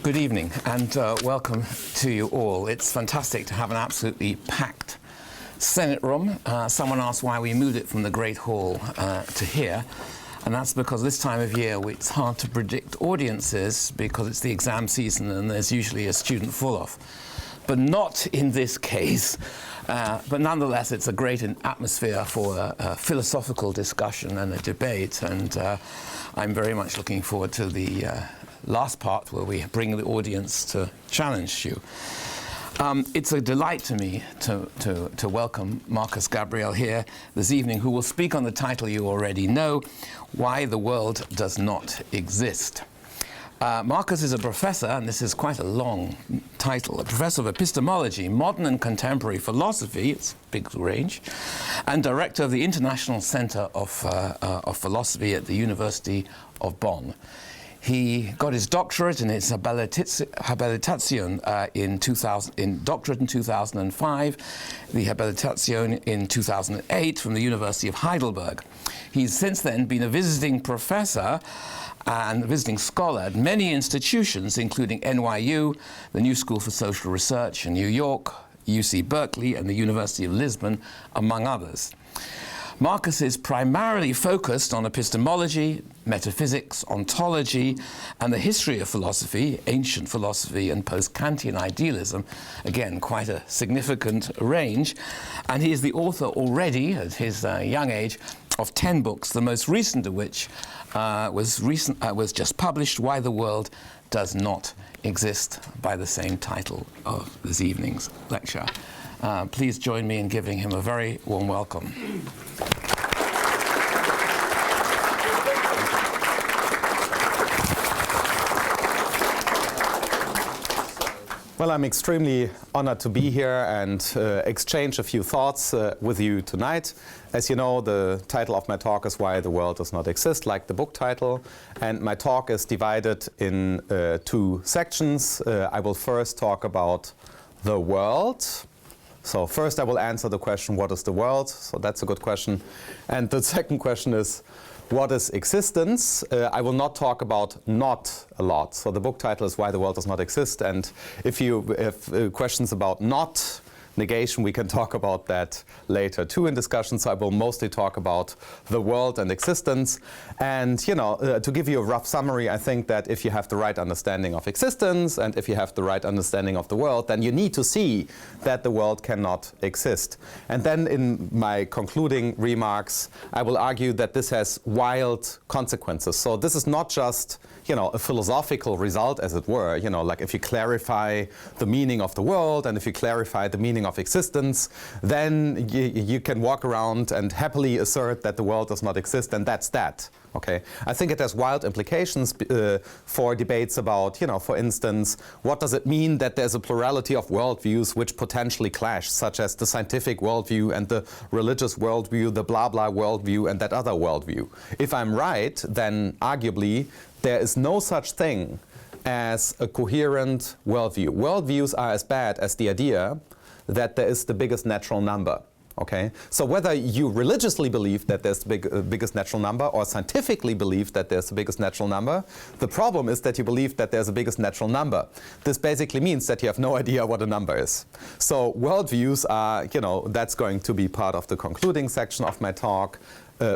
Good evening and welcome to you all. It's fantastic to have an absolutely packed Senate room. Someone asked why we moved it from the Great Hall to here, and that's because this time of year it's hard to predict audiences because it's the exam season and there's usually a student full-off. But not in this case. But nonetheless, it's a great atmosphere for a philosophical discussion and a debate, and I'm very much looking forward to the last part where we bring the audience to challenge you. It's a delight to me to welcome Markus Gabriel here this evening, who will speak on the title you already know, Why the World Does Not Exist. Markus is a professor, and this is quite a long title, a professor of epistemology, modern and contemporary philosophy, it's a big range, and director of the International Center of Philosophy at the University of Bonn. He got his doctorate and his habilitation in doctorate in 2005, the habilitation in 2008 from the University of Heidelberg. He's since then been a visiting professor and visiting scholar at many institutions, including NYU, the New School for Social Research in New York, UC Berkeley, and the University of Lisbon, among others. Markus is primarily focused on epistemology, metaphysics, ontology, and the history of philosophy, ancient philosophy and post-Kantian idealism. Again, quite a significant range. And he is the author already, at his young age, of 10 books, the most recent of which was just published, Why the World Does Not Exist, by the same title of this evening's lecture. Please join me in giving him a very warm welcome. Well, I'm extremely honored to be here and exchange a few thoughts with you tonight. As you know, the title of my talk is Why the World Does Not Exist, like the book title. And my talk is divided in two sections. I will first talk about the world. So first I will answer the question, what is the world? So that's a good question. And the second question is, what is existence? I will not talk about not a lot. So the book title is Why the World Does Not Exist. And if you have questions about not negation, we can talk about that later too in discussion. So I will mostly talk about the world and existence. And you know, to give you a rough summary, I think that if you have the right understanding of existence and if you have the right understanding of the world, then you need to see that the world cannot exist. And then in my concluding remarks, I will argue that this has wild consequences. So this is not just, you know, a philosophical result, as it were, you know, like if you clarify the meaning of the world and if you clarify the meaning of existence, then you can walk around and happily assert that the world does not exist, and that's that. Okay, I think it has wild implications for debates about, you know, for instance, what does it mean that there's a plurality of worldviews which potentially clash, such as the scientific worldview and the religious worldview, the blah blah worldview and that other worldview. If I'm right, then arguably there is no such thing as a coherent worldview. Worldviews are as bad as the idea that there is the biggest natural number. Okay, so whether you religiously believe that there's the biggest natural number or scientifically believe that there's the biggest natural number, the problem is that you believe that there's the biggest natural number. This basically means that you have no idea what a number is. So worldviews are, you know, that's going to be part of the concluding section of my talk,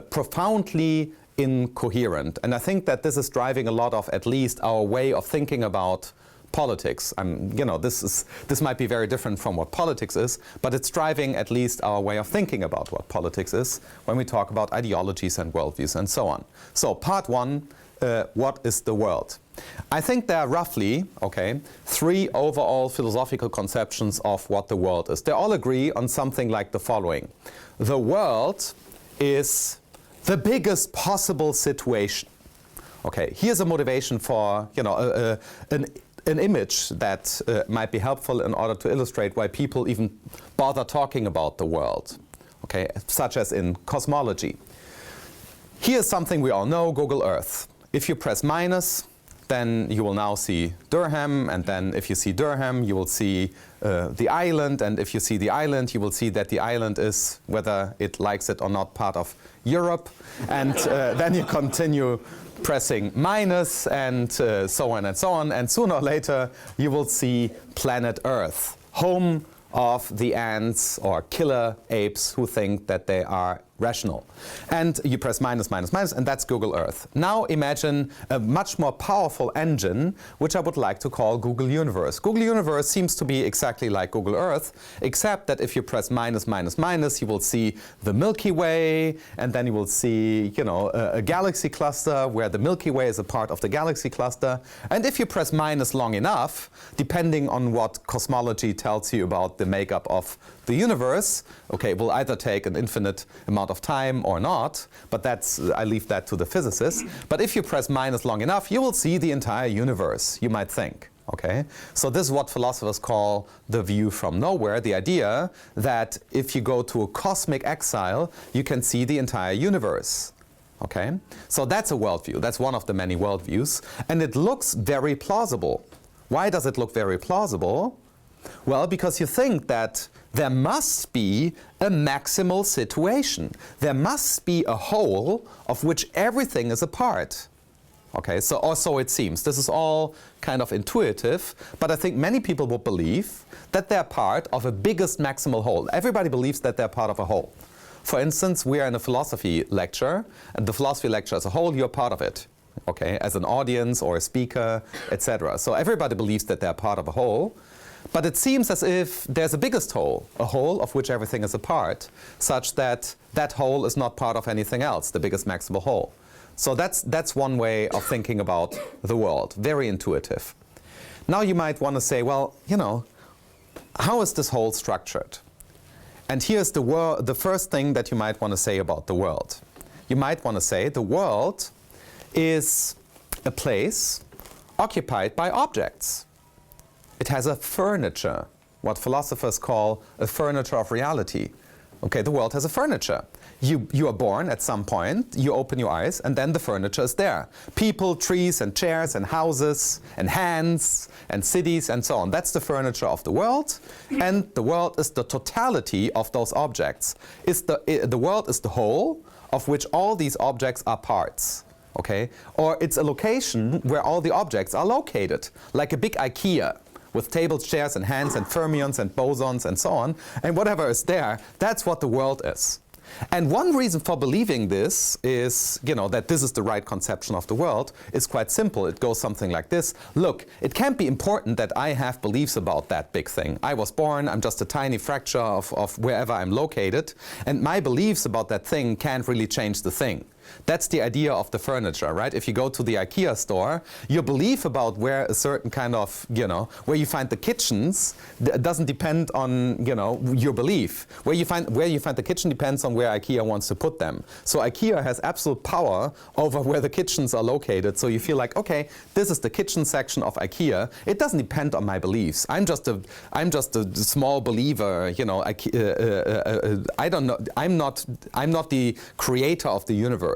profoundly incoherent. And I think that this is driving a lot of at least our way of thinking about politics. You know, this might be very different from what politics is, but it's driving at least our way of thinking about what politics is when we talk about ideologies and worldviews and so on. So part one, what is the world? I think there are roughly, okay, 3 overall philosophical conceptions of what the world is. They all agree on something like the following. The world is the biggest possible situation. Okay, here's a motivation for, you know, an image that might be helpful in order to illustrate why people even bother talking about the world, okay, such as in cosmology. Here's something we all know, Google Earth. If you press minus, then you will now see Durham, and then if you see Durham, you will see the island, and if you see the island, you will see that the island is, whether it likes it or not, part of Europe, and then you continue pressing minus, and so on and so on, and sooner or later you will see planet Earth, home of the ants or killer apes who think that they are rational. And you press minus, minus, minus, and that's Google Earth. Now imagine a much more powerful engine, which I would like to call Google Universe. Google Universe seems to be exactly like Google Earth, except that if you press minus, minus, minus, you will see the Milky Way, and then you will see, you know, a galaxy cluster where the Milky Way is a part of the galaxy cluster. And if you press minus long enough, depending on what cosmology tells you about the makeup of the universe, okay, will either take an infinite amount of time or not, but that's, I leave that to the physicists. But if you press minus long enough, you will see the entire universe, you might think. Okay? So this is what philosophers call the view from nowhere, the idea that if you go to a cosmic exile, you can see the entire universe. Okay? So that's a worldview. That's one of the many worldviews. And it looks very plausible. Why does it look very plausible? Well, because you think that there must be a maximal situation. There must be a whole of which everything is a part. Okay, so or so it seems. This is all kind of intuitive, but I think many people will believe that they're part of a biggest maximal whole. Everybody believes that they're part of a whole. For instance, we are in a philosophy lecture, and the philosophy lecture as a whole, you're part of it. Okay, as an audience or a speaker, etc. So everybody believes that they're part of a whole. But it seems as if there's a biggest whole, a whole of which everything is a part, such that that whole is not part of anything else, the biggest maximal whole. So that's one way of thinking about the world, very intuitive. Now you might want to say, well, you know, how is this whole structured? And here's the first thing that you might want to say about the world. You might want to say the world is a place occupied by objects. It has a furniture, what philosophers call a furniture of reality. Okay, the world has a furniture. You are born at some point, you open your eyes, and then the furniture is there. People, trees, and chairs, and houses, and hands, and cities, and so on. That's the furniture of the world, and the world is the totality of those objects. The world is the whole of which all these objects are parts. Okay? Or it's a location where all the objects are located, like a big IKEA, with tables, chairs, and hands, and fermions, and bosons, and so on, and whatever is there, that's what the world is. And one reason for believing this is, you know, that this is the right conception of the world is quite simple. It goes something like this. Look, it can't be important that I have beliefs about that big thing. I was born, I'm just a tiny fracture of wherever I'm located, and my beliefs about that thing can't really change the thing. That's the idea of the furniture, right? If you go to the IKEA store, your belief about where a certain kind of, you know, where you find the kitchens doesn't depend on, you know, your belief. Where you find the kitchen depends on where IKEA wants to put them. So IKEA has absolute power over where the kitchens are located. So you feel like, okay, this is the kitchen section of IKEA. It doesn't depend on my beliefs. I'm just a small believer, you know. I don't know. I'm not the creator of the universe.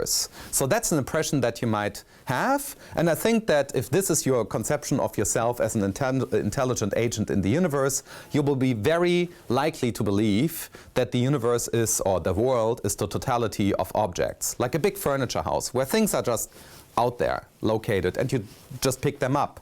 So that's an impression that you might have, and I think that if this is your conception of yourself as an intelligent agent in the universe, you will be very likely to believe that the universe is, or the world is, the totality of objects, like a big furniture house where things are just out there, located, and you just pick them up.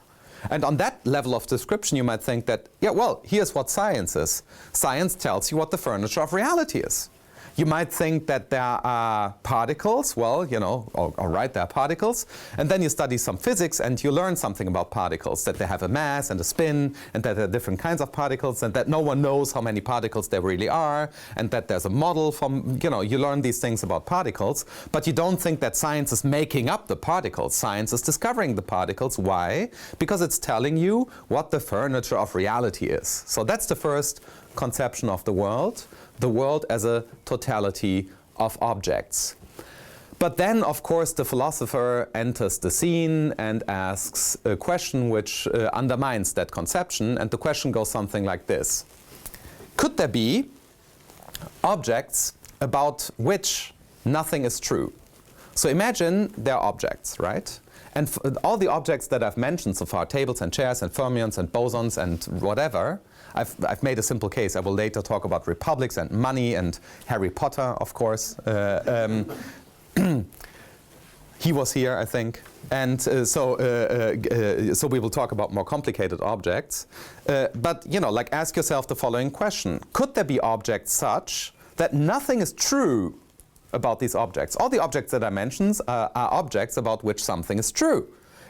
And on that level of description, you might think that, yeah, well, here's what science is. Science tells you what the furniture of reality is. You might think that there are particles, well, you know, all right, there are particles, and then you study some physics and you learn something about particles, that they have a mass and a spin, and that there are different kinds of particles, and that no one knows how many particles there really are, and that there's a model from, you know, you learn these things about particles, but you don't think that science is making up the particles. Science is discovering the particles. Why? Because it's telling you what the furniture of reality is. So that's the first conception of the world as a totality of objects. But then, of course, the philosopher enters the scene and asks a question which undermines that conception, and the question goes something like this. Could there be objects about which nothing is true? So imagine there are objects, right? And all the objects that I've mentioned so far, tables and chairs and fermions and bosons and whatever, I've made a simple case. I will later talk about republics and money and Harry Potter, of course. He was here, I think. And so we will talk about more complicated objects. But, you know, like, ask yourself the following question. Could there be objects such that nothing is true about these objects? All the objects that I mentioned are objects about which something is true.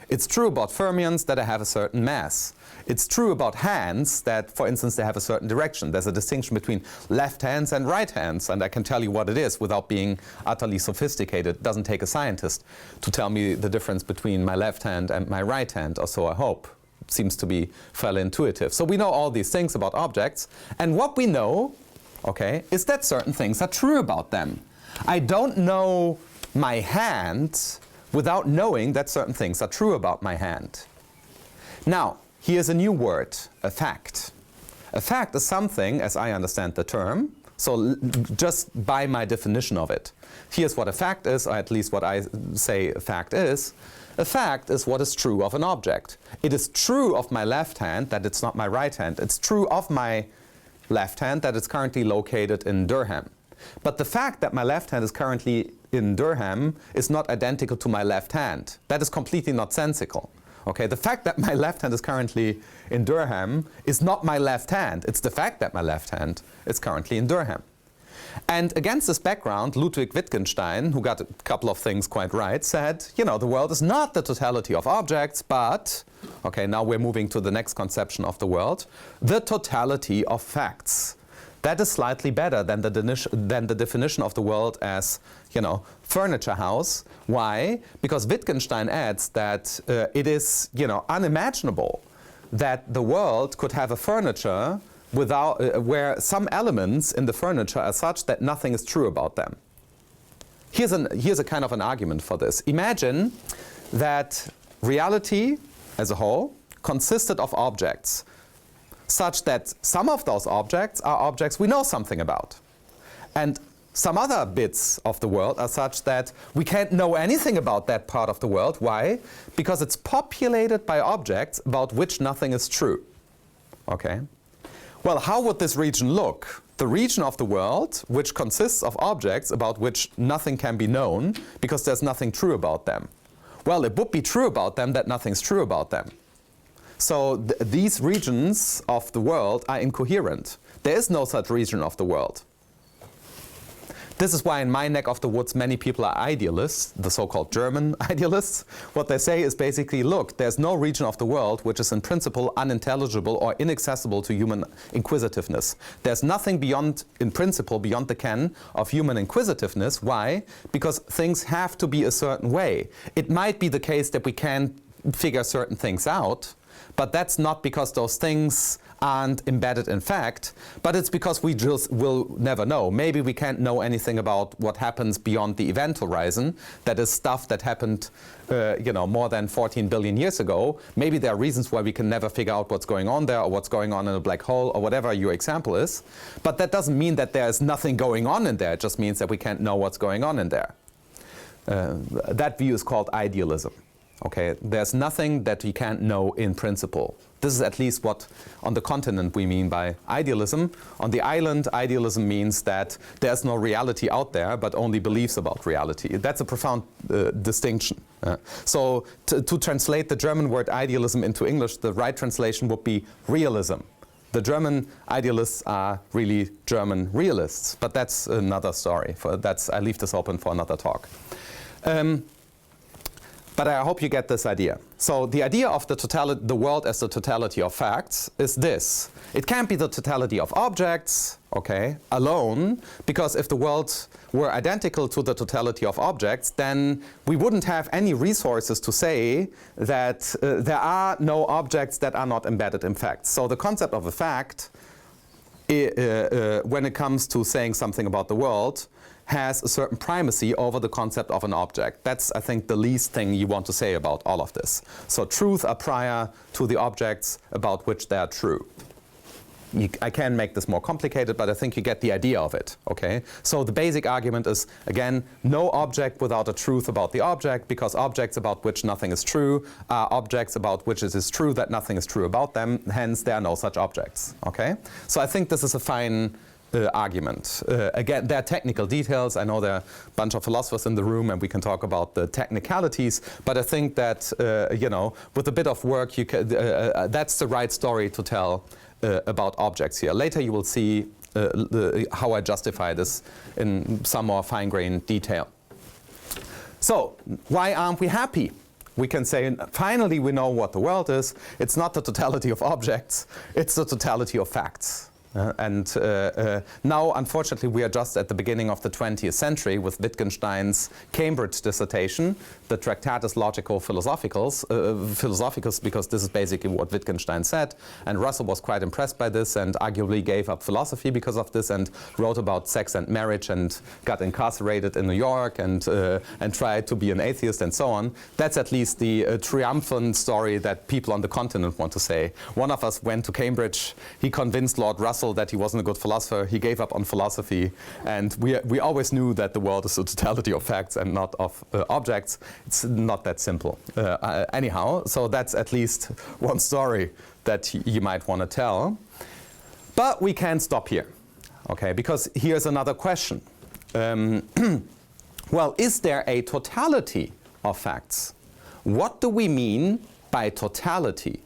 It's true about fermions that have a certain mass. It's true about hands that, for instance, they have a certain direction. There's a distinction between left hands and right hands, and I can tell you what it is without being utterly sophisticated. It doesn't take a scientist to tell me the difference between my left hand and my right hand, or so I hope. It seems to be fairly intuitive. So we know all these things about objects, and what we know, okay, is that certain things are true about them. I don't know my hand without knowing that certain things are true about my hand. Now, here's a new word, a fact. A fact is something, as I understand the term, so just by my definition of it. Here's what a fact is, or at least what I say a fact is. A fact is what is true of an object. It is true of my left hand that it's not my right hand. It's true of my left hand that it's currently located in Durham. But the fact that my left hand is currently in Durham is not identical to my left hand. That is completely nonsensical. Okay, the fact that my left hand is currently in Durham is not my left hand. It's the fact that my left hand is currently in Durham. And against this background, Ludwig Wittgenstein, who got a couple of things quite right, said, you know, the world is not the totality of objects, but, okay, now we're moving to the next conception of the world, the totality of facts. That is slightly better than the definition of the world as, you know, furniture house. Why? Because Wittgenstein adds that it is, you know, unimaginable that the world could have a furniture without where some elements in the furniture are such that nothing is true about them. Here's a kind of an argument for this. Imagine that reality as a whole consisted of objects, such that some of those objects are objects we know something about. And some other bits of the world are such that we can't know anything about that part of the world. Why? Because it's populated by objects about which nothing is true. Okay? Well, how would this region look? The region of the world which consists of objects about which nothing can be known because there's nothing true about them. Well, it would be true about them that nothing's true about them. So these regions of the world are incoherent. There is no such region of the world. This is why in my neck of the woods many people are idealists, the so-called German idealists. What they say is basically, look, there's no region of the world which is in principle unintelligible or inaccessible to human inquisitiveness. There's nothing beyond, in principle, beyond the ken of human inquisitiveness. Why? Because things have to be a certain way. It might be the case that we can figure certain things out, but that's not because those things aren't embedded in fact, but it's because we just will never know. Maybe we can't know anything about what happens beyond the event horizon. That is stuff that happened, you know, more than 14 billion years ago. Maybe there are reasons why we can never figure out what's going on there or what's going on in a black hole or whatever your example is. But that doesn't mean that there's nothing going on in there. It just means that we can't know what's going on in there. That view is called idealism. Okay, there's nothing that we can't know in principle. This is at least what on the continent we mean by idealism. On the island, idealism means that there's no reality out there, but only beliefs about reality. That's a profound distinction. So to translate the German word idealism into English, the right translation would be realism. The German idealists are really German realists, but that's another story. I leave this open for another talk. But I hope you get this idea. So the idea of the world as the totality of facts is this. It can't be the totality of objects, okay, alone, because if the world were identical to the totality of objects, then we wouldn't have any resources to say that there are no objects that are not embedded in facts. So the concept of a fact, when it comes to saying something about the world, has a certain primacy over the concept of an object. That's, I think, the least thing you want to say about all of this. So truths are prior to the objects about which they are true. I can make this more complicated, but I think you get the idea of it, okay? So the basic argument is, again, no object without a truth about the object, because objects about which nothing is true are objects about which it is true that nothing is true about them, hence there are no such objects, okay? So I think this is a fine argument. Again, there are technical details. I know there are a bunch of philosophers in the room and we can talk about the technicalities, but I think that, you know, with a bit of work, you can, that's the right story to tell about objects here. Later you will see how I justify this in some more fine-grained detail. So, why aren't we happy? We can say, finally we know what the world is. It's not the totality of objects, it's the totality of facts. Now, unfortunately, we are just at the beginning of the 20th century with Wittgenstein's Cambridge dissertation, the Tractatus Logico-Philosophicus, because this is basically what Wittgenstein said. And Russell was quite impressed by this and arguably gave up philosophy because of this and wrote about sex and marriage and got incarcerated in New York and tried to be an atheist and so on. That's at least the triumphant story that people on the continent want to say. One of us went to Cambridge. He convinced Lord Russell that he wasn't a good philosopher. He gave up on philosophy, and we always knew that the world is a totality of facts and not of objects. It's not that simple. Anyhow, so that's at least one story that you might want to tell. But we can't stop here, okay? Because here's another question. Well, is there a totality of facts? What do we mean by totality?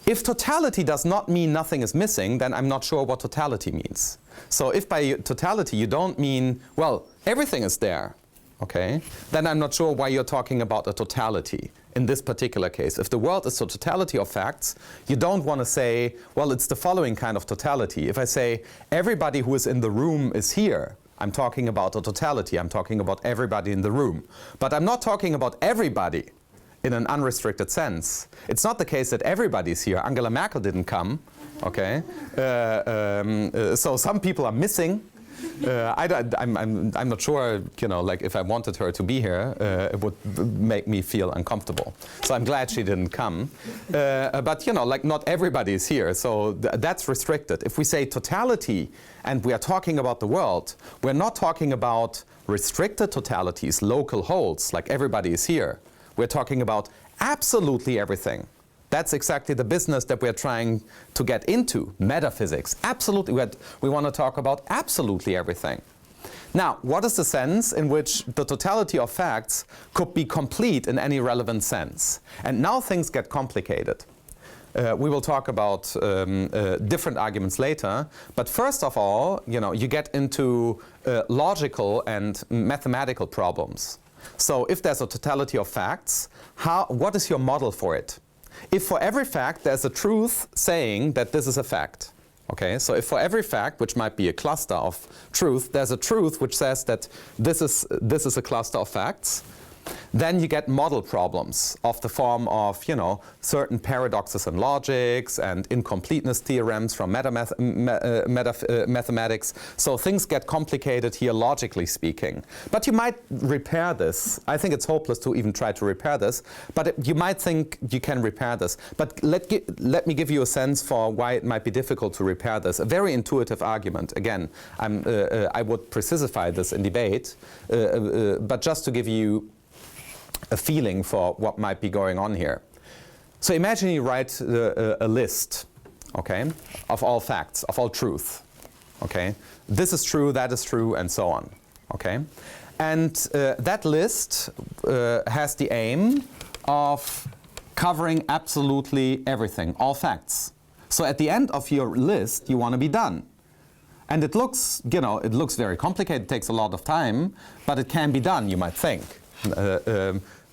If totality does not mean nothing is missing, then I'm not sure what totality means. So if by totality you don't mean, well, everything is there, okay, then I'm not sure why you're talking about a totality in this particular case. If the world is the totality of facts, you don't want to say, well, it's the following kind of totality. If I say everybody who is in the room is here, I'm talking about a totality. I'm talking about everybody in the room. But I'm not talking about everybody in an unrestricted sense. It's not the case that everybody's here. Angela Merkel didn't come, okay? So some people are missing. I'm not sure, you know, like if I wanted her to be here, it would make me feel uncomfortable. So I'm glad she didn't come. But, you know, like not everybody is here, so that's restricted. If we say totality and we are talking about the world, we're not talking about restricted totalities, local wholes, like everybody is here. We're talking about absolutely everything. That's exactly the business that we're trying to get into, metaphysics. Absolutely, we want to talk about absolutely everything. Now, what is the sense in which the totality of facts could be complete in any relevant sense? And now things get complicated. We will talk about different arguments later, but first of all, you know, you get into logical and mathematical problems. So if there's a totality of facts, what is your model for it? If for every fact there's a truth saying that this is a fact, okay? So if for every fact, which might be a cluster of truth, there's a truth which says that this is a cluster of facts, then you get model problems of the form of, you know, certain paradoxes in logics and incompleteness theorems from mathematics. So things get complicated here logically speaking. But you might repair this. I think it's hopeless to even try to repair this, but you might think you can repair this. But let me give you a sense for why it might be difficult to repair this. A very intuitive argument. Again, I would precisify this in debate, but just to give you a feeling for what might be going on here. So imagine you write a list, okay, of all facts, of all truth, okay? This is true, that is true, and so on, okay? And that list has the aim of covering absolutely everything, all facts. So at the end of your list, you want to be done. And it looks, you know, it looks very complicated, it takes a lot of time, but it can be done, you might think.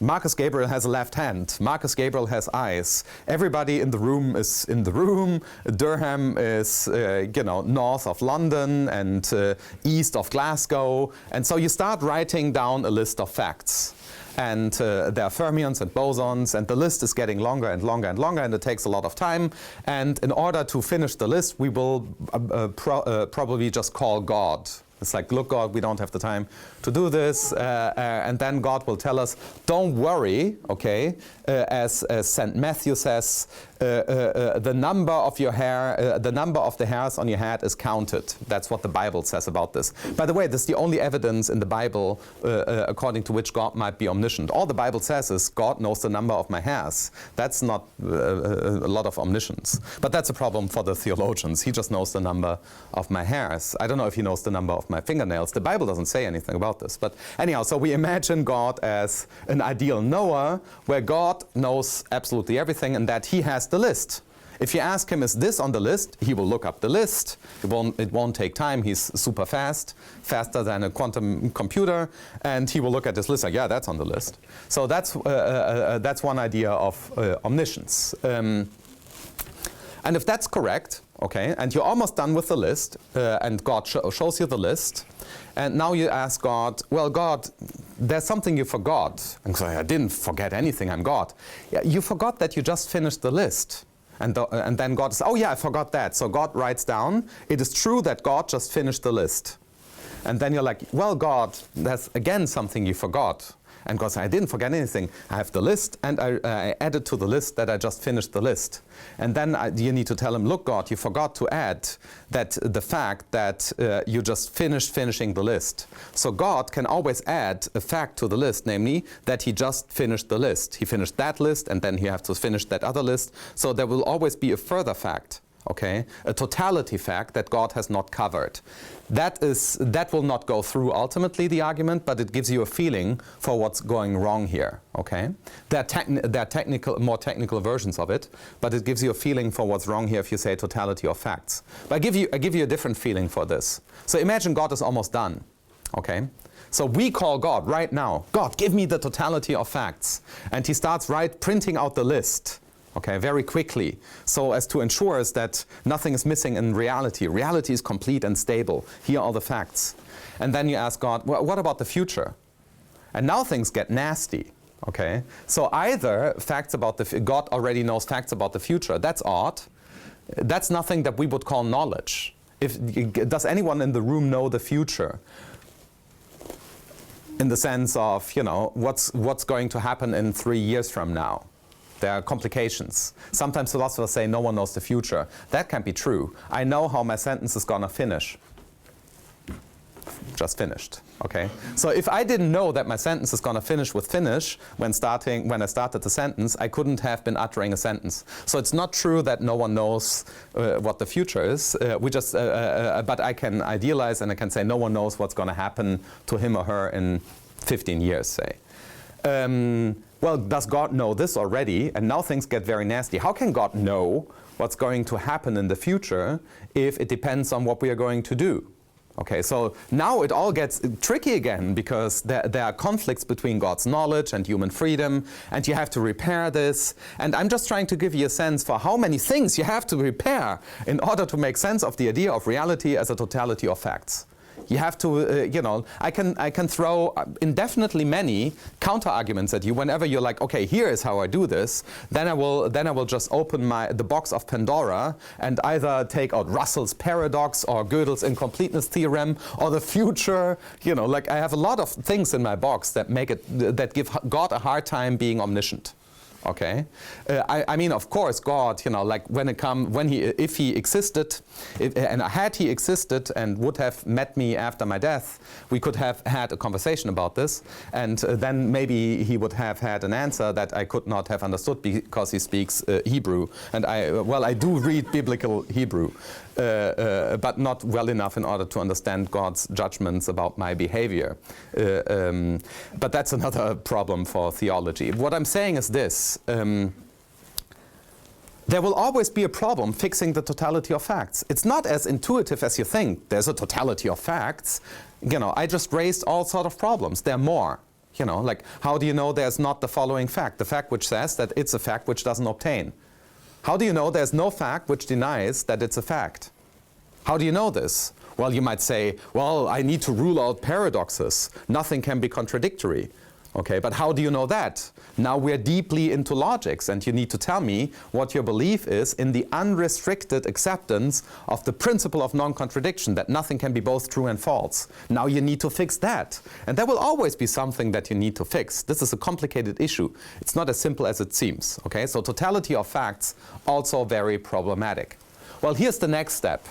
Markus Gabriel has a left hand. Markus Gabriel has eyes. Everybody in the room is in the room. Durham is, you know, north of London and east of Glasgow. And so you start writing down a list of facts. And there are fermions and bosons, and the list is getting longer and longer and longer, and it takes a lot of time. And in order to finish the list, we will probably just call God. It's like, look, God, we don't have the time to do this. And then God will tell us, don't worry, okay? As St. Matthew says, the number of your hair, the number of the hairs on your head is counted. That's what the Bible says about this. By the way, this is the only evidence in the Bible according to which God might be omniscient. All the Bible says is God knows the number of my hairs. That's not a lot of omniscience. But that's a problem for the theologians. He just knows the number of my hairs. I don't know if he knows the number of my fingernails. The Bible doesn't say anything about this. But anyhow, so we imagine God as an ideal knower, where God knows absolutely everything and that he has the list. If you ask him, is this on the list? He will look up the list. It won't take time. He's super fast, faster than a quantum computer, and he will look at this list like, yeah, that's on the list. So that's one idea of omniscience. And if that's correct, okay, and you're almost done with the list, and God shows you the list, and now you ask God, well, God, there's something you forgot. And so I didn't forget anything, I'm God. Yeah, you forgot that you just finished the list. And then God says, oh yeah, I forgot that. So God writes down, it is true that God just finished the list. And then you're like, well, God, that's again something you forgot. And God says, I didn't forget anything. I have the list, and I added to the list that I just finished the list. And then you need to tell him, look, God, you forgot to add that the fact that you just finished finishing the list. So God can always add a fact to the list, namely that he just finished the list. He finished that list, and then he has to finish that other list. So there will always be a further fact. Okay, a totality fact that God has not covered. That will not go through ultimately the argument, but it gives you a feeling for what's going wrong here. Okay, there are more technical versions of it, but it gives you a feeling for what's wrong here if you say totality of facts. But I give you a different feeling for this. So imagine God is almost done. Okay. So we call God right now, God, give me the totality of facts, and he starts printing out the list. Okay, very quickly, so as to ensure that nothing is missing in reality. Reality is complete and stable. Here are the facts. And then you ask God, well, what about the future? And now things get nasty. Okay, so either facts about God already knows facts about the future. That's odd. That's nothing that we would call knowledge. Does anyone in the room know the future? In the sense of, you know, what's going to happen in 3 years from now? There are complications. Sometimes philosophers say no one knows the future. That can't be true. I know how my sentence is gonna finish. Just finished, okay? So if I didn't know that my sentence is gonna finish with finish when I started the sentence, I couldn't have been uttering a sentence. So it's not true that no one knows what the future is. But I can idealize and I can say no one knows what's gonna happen to him or her in 15 years, say. Well, does God know this already? And now things get very nasty. How can God know what's going to happen in the future if it depends on what we are going to do? Okay, so now it all gets tricky again, because there are conflicts between God's knowledge and human freedom, and you have to repair this. And I'm just trying to give you a sense for how many things you have to repair in order to make sense of the idea of reality as a totality of facts. You have to, you know, I can throw indefinitely many counter arguments at you whenever you're like, okay, here is how I do this. Then I will just open the box of Pandora and either take out Russell's paradox or Gödel's incompleteness theorem or the future. You know, like I have a lot of things in my box that that give God a hard time being omniscient. Okay, I mean, of course, God, you know, like if he existed, and had he existed and would have met me after my death, we could have had a conversation about this, and then maybe he would have had an answer that I could not have understood because he speaks Hebrew, and I do read biblical Hebrew, but not well enough in order to understand God's judgments about my behavior. But that's another problem for theology. What I'm saying is this. There will always be a problem fixing the totality of facts. It's not as intuitive as you think. There's a totality of facts. You know, I just raised all sort of problems. There are more. You know, like how do you know there's not the following fact? The fact which says that it's a fact which doesn't obtain. How do you know there's no fact which denies that it's a fact? How do you know this? Well, you might say, well, I need to rule out paradoxes. Nothing can be contradictory. Okay, but how do you know that? Now we're deeply into logics, and you need to tell me what your belief is in the unrestricted acceptance of the principle of non-contradiction, that nothing can be both true and false. Now you need to fix that. And there will always be something that you need to fix. This is a complicated issue. It's not as simple as it seems. Okay, so totality of facts, also very problematic. Well, here's the next step.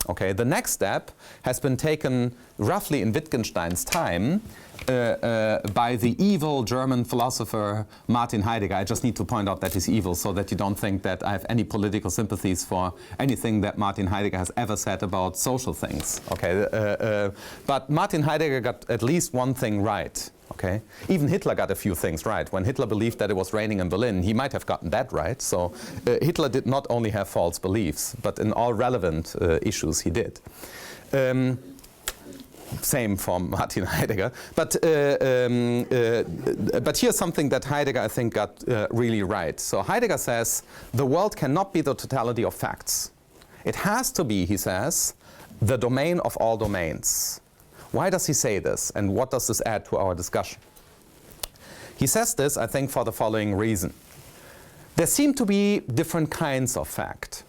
Okay, the next step has been taken roughly in Wittgenstein's time by the evil German philosopher Martin Heidegger. I just need to point out that he's evil so that you don't think that I have any political sympathies for anything that Martin Heidegger has ever said about social things. Okay, but Martin Heidegger got at least one thing right. Okay, even Hitler got a few things right. When Hitler believed that it was raining in Berlin, he might have gotten that right. So Hitler did not only have false beliefs, but in all relevant issues he did. Same for Martin Heidegger. But here's something that Heidegger, I think, got really right. So Heidegger says the world cannot be the totality of facts. It has to be, he says, the domain of all domains. Why does he say this, and what does this add to our discussion? He says this, I think, for the following reason. There seem to be different kinds of fact.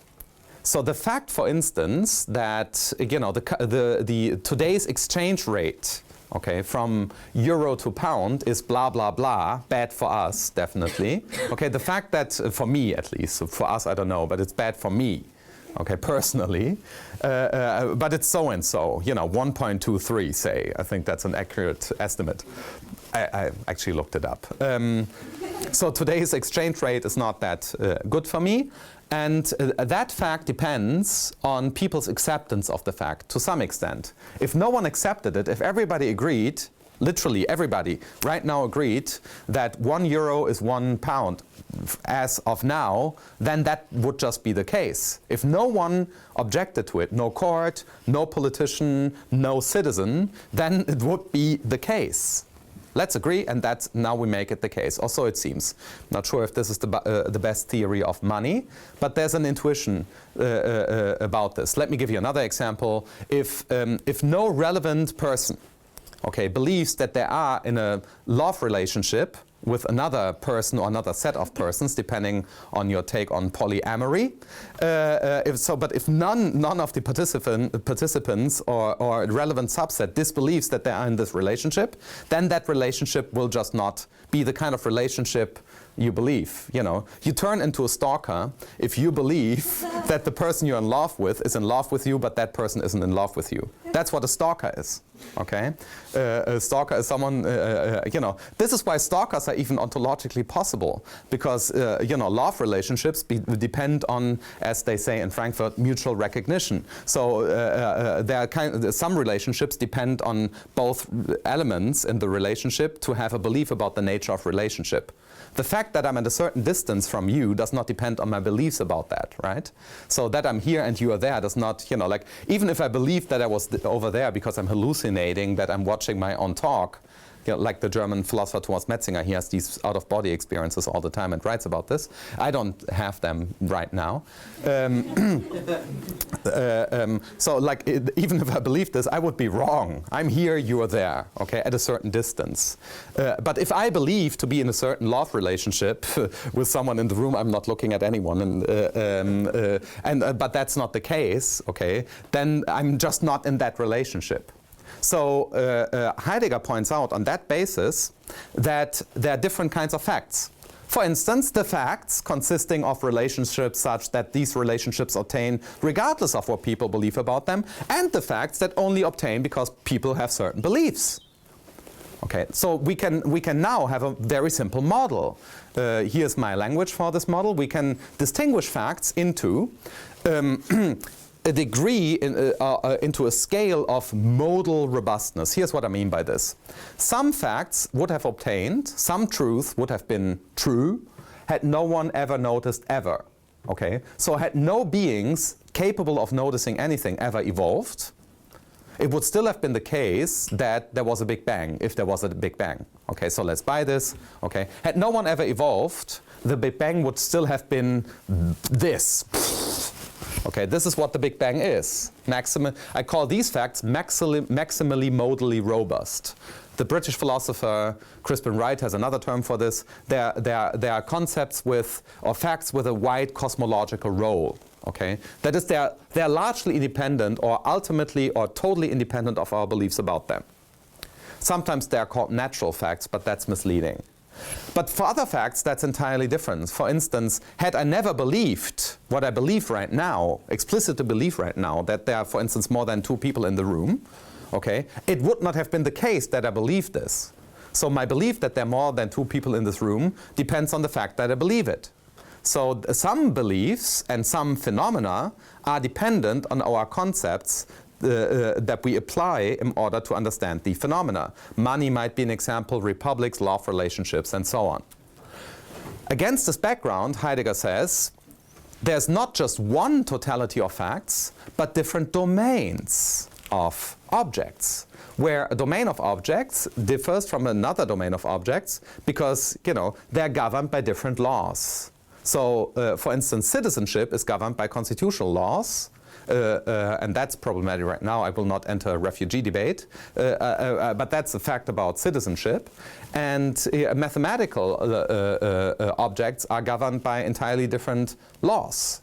So the fact, for instance, that the today's exchange rate, okay, from euro to pound is blah blah blah, bad for us, definitely. Okay, the fact that for me at least, for us I don't know, but it's bad for me. Okay, personally, but it's so and so, 1.23, say. I think that's an accurate estimate. I actually looked it up. So today's exchange rate is not that good for me, and that fact depends on people's acceptance of the fact to some extent. If no one accepted it, if everybody agreed, literally everybody right now agreed that 1 euro is 1 pound as of now, then that would just be the case. If no one objected to it, no court, no politician, no citizen, then it would be the case. Let's agree, and that's now we make it the case. Also, it seems. Not sure if this is the best theory of money, but there's an intuition about this. Let me give you another example. If no relevant person, okay, believes that they are in a love relationship with another person or another set of persons, depending on your take on polyamory. But if none of the participants or relevant subset disbelieves that they are in this relationship, then that relationship will just not be the kind of relationship you believe. You turn into a stalker if you believe that the person you're in love with is in love with you, but that person isn't in love with you. That's what a stalker is. Okay, a stalker is someone. This is why stalkers are even ontologically possible, because love relationships depend on, as they say in Frankfurt, mutual recognition. So some relationships depend on both elements in the relationship to have a belief about the nature of relationship. The fact that I'm at a certain distance from you does not depend on my beliefs about that, right? So that I'm here and you are there does not, even if I believe that I was over there because I'm hallucinating, that I'm watching my own talk, like the German philosopher Thomas Metzinger, he has these out-of-body experiences all the time and writes about this. I don't have them right now. Even if I believe this, I would be wrong. I'm here, you are there, okay, at a certain distance. But if I believe to be in a certain love relationship with someone in the room, I'm not looking at anyone, but that's not the case, okay, then I'm just not in that relationship. So Heidegger points out on that basis that there are different kinds of facts. For instance, the facts consisting of relationships such that these relationships obtain regardless of what people believe about them, and the facts that only obtain because people have certain beliefs. Okay, so we can now have a very simple model. Here's my language for this model. We can distinguish facts into a degree into a scale of modal robustness. Here's what I mean by this. Some facts would have obtained, some truth would have been true, had no one ever noticed ever. Okay? So had no beings capable of noticing anything ever evolved, it would still have been the case that there was a Big Bang, if there was a Big Bang. Okay, so let's buy this. Okay? Had no one ever evolved, the Big Bang would still have been this. Okay, this is what the Big Bang is. I call these facts maximally modally robust. The British philosopher Crispin Wright has another term for this. There are concepts with, or facts with a wide cosmological role. Okay? That is, they're largely independent or ultimately or totally independent of our beliefs about them. Sometimes they are called natural facts, but that's misleading. But for other facts, that's entirely different. For instance, had I never believed what I believe right now, explicitly believe right now, that there are, for instance, more than 2 people in the room, okay, it would not have been the case that I believe this. So my belief that there are more than 2 people in this room depends on the fact that I believe it. So some beliefs and some phenomena are dependent on our concepts that we apply in order to understand the phenomena. Money might be an example, republics, love, relationships, and so on. Against this background, Heidegger says, there's not just one totality of facts, but different domains of objects, where a domain of objects differs from another domain of objects because, you know, they're governed by different laws. So, for instance, citizenship is governed by constitutional laws, and that's problematic right now. I will not enter a refugee debate, but that's a fact about citizenship. And mathematical objects are governed by entirely different laws.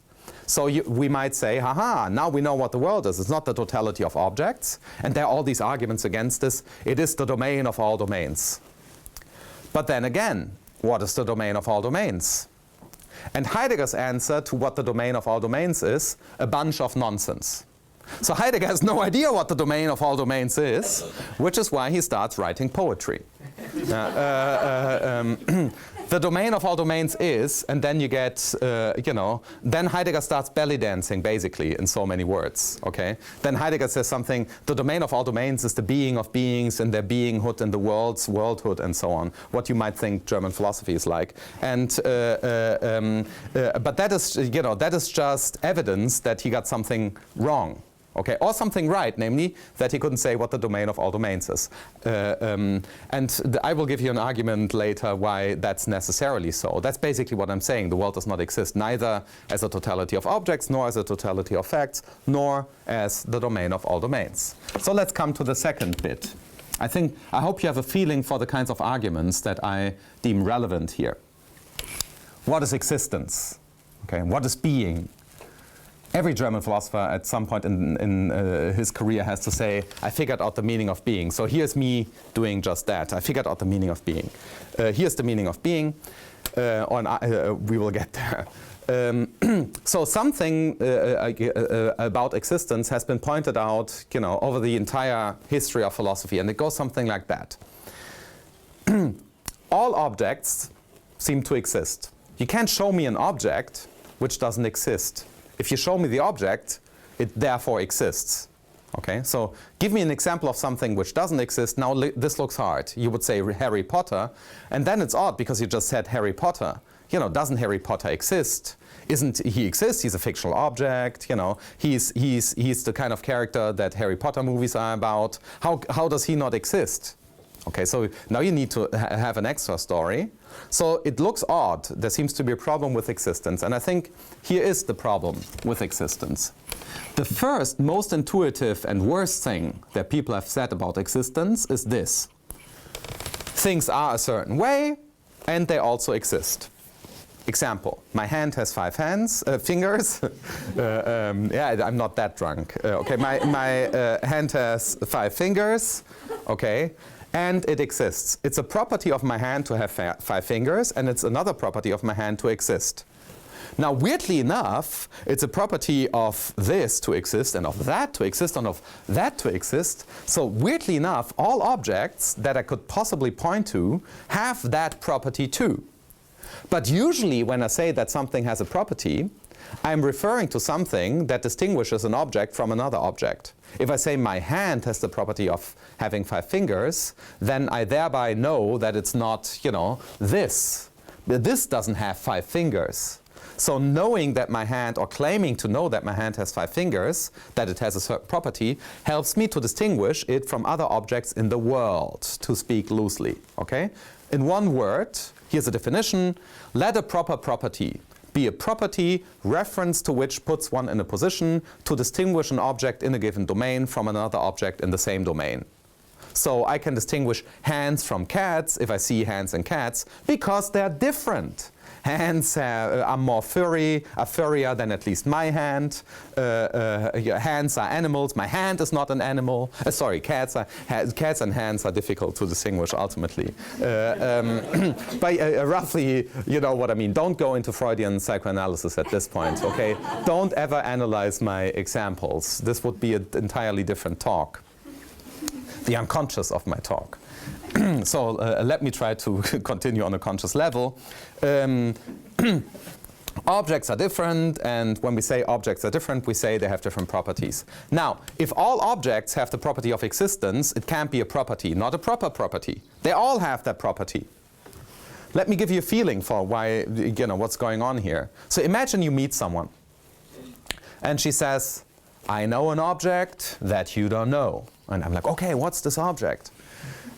So we might say, haha, now we know what the world is. It's not the totality of objects. And there are all these arguments against this. It is the domain of all domains. But then again, what is the domain of all domains? And Heidegger's answer to what the domain of all domains is, a bunch of nonsense. So Heidegger has no idea what the domain of all domains is, which is why he starts writing poetry. The domain of all domains is, and then you get, you know, then Heidegger starts belly dancing, basically, in so many words, okay? Then Heidegger says something, the domain of all domains is the being of beings and their beinghood and the world's worldhood and so on, what you might think German philosophy is like. And, but that is, you know, that is just evidence that he got something wrong. Okay, or something right, namely that he couldn't say what the domain of all domains is. And I will give you an argument later why that's necessarily so. That's basically what I'm saying. The world does not exist neither as a totality of objects, nor as a totality of facts, nor as the domain of all domains. So let's come to the second bit. I hope you have a feeling for the kinds of arguments that I deem relevant here. What is existence? Okay, what is being? Every German philosopher at some point in his career has to say, I figured out the meaning of being. So here's me doing just that. I figured out the meaning of being. Here's the meaning of being, we will get there. So something about existence has been pointed out, you know, over the entire history of philosophy, and it goes something like that. All objects seem to exist. You can't show me an object which doesn't exist. If you show me the object, it therefore exists. Okay, so give me an example of something which doesn't exist. Now this looks hard. You would say Harry Potter, and then it's odd because you just said Harry Potter. You know, doesn't Harry Potter exist? Isn't he exist? He's a fictional object. You know, he's the kind of character that Harry Potter movies are about. How does he not exist? Okay, so now you need to have an extra story. So it looks odd. There seems to be a problem with existence. And I think here is the problem with existence. The first, most intuitive and worst thing that people have said about existence is this. Things are a certain way, and they also exist. Example, my hand has 5 fingers. Yeah, I'm not that drunk. Okay, my hand has 5 fingers. Okay. And it exists. It's a property of my hand to have 5 fingers, and it's another property of my hand to exist. Now, weirdly enough, it's a property of this to exist, and of that to exist, and of that to exist. So weirdly enough, all objects that I could possibly point to have that property too. But usually when I say that something has a property, I'm referring to something that distinguishes an object from another object. If I say my hand has the property of having 5 fingers, then I thereby know that it's not, you know, this. This doesn't have 5 fingers. So knowing that my hand, or claiming to know that my hand has 5 fingers, that it has a certain property, helps me to distinguish it from other objects in the world, to speak loosely. Okay? In one word, here's a definition: let a proper property be a property reference to which puts one in a position to distinguish an object in a given domain from another object in the same domain. So I can distinguish hands from cats if I see hands and cats because they're different. Hands are more furrier than at least my hand. Hands are animals. My hand is not an animal. Cats and hands are difficult to distinguish ultimately. But roughly, you know what I mean. Don't go into Freudian psychoanalysis at this point, okay? Don't ever analyze my examples. This would be an entirely different talk. The unconscious of my talk. So let me try to continue on a conscious level. Objects are different, and when we say objects are different, we say they have different properties. Now, if all objects have the property of existence, it can't be a property, not a proper property. They all have that property. Let me give you a feeling for why, you know, what's going on here. So imagine you meet someone, and she says, I know an object that you don't know. And I'm like, okay, what's this object?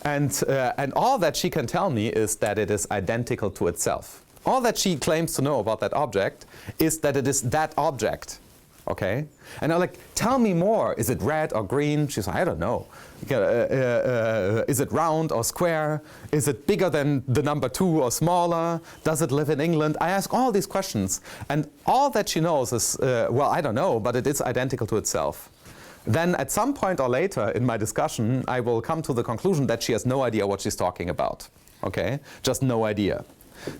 And all that she can tell me is that it is identical to itself. All that she claims to know about that object is that it is that object, okay? And I'm like, tell me more. Is it red or green? She's like, I don't know. Is it round or square? Is it bigger than the number 2 or smaller? Does it live in England? I ask all these questions, and all that she knows is, well, I don't know, but it is identical to itself. Then at some point or later in my discussion, I will come to the conclusion that she has no idea what she's talking about, okay? Just no idea.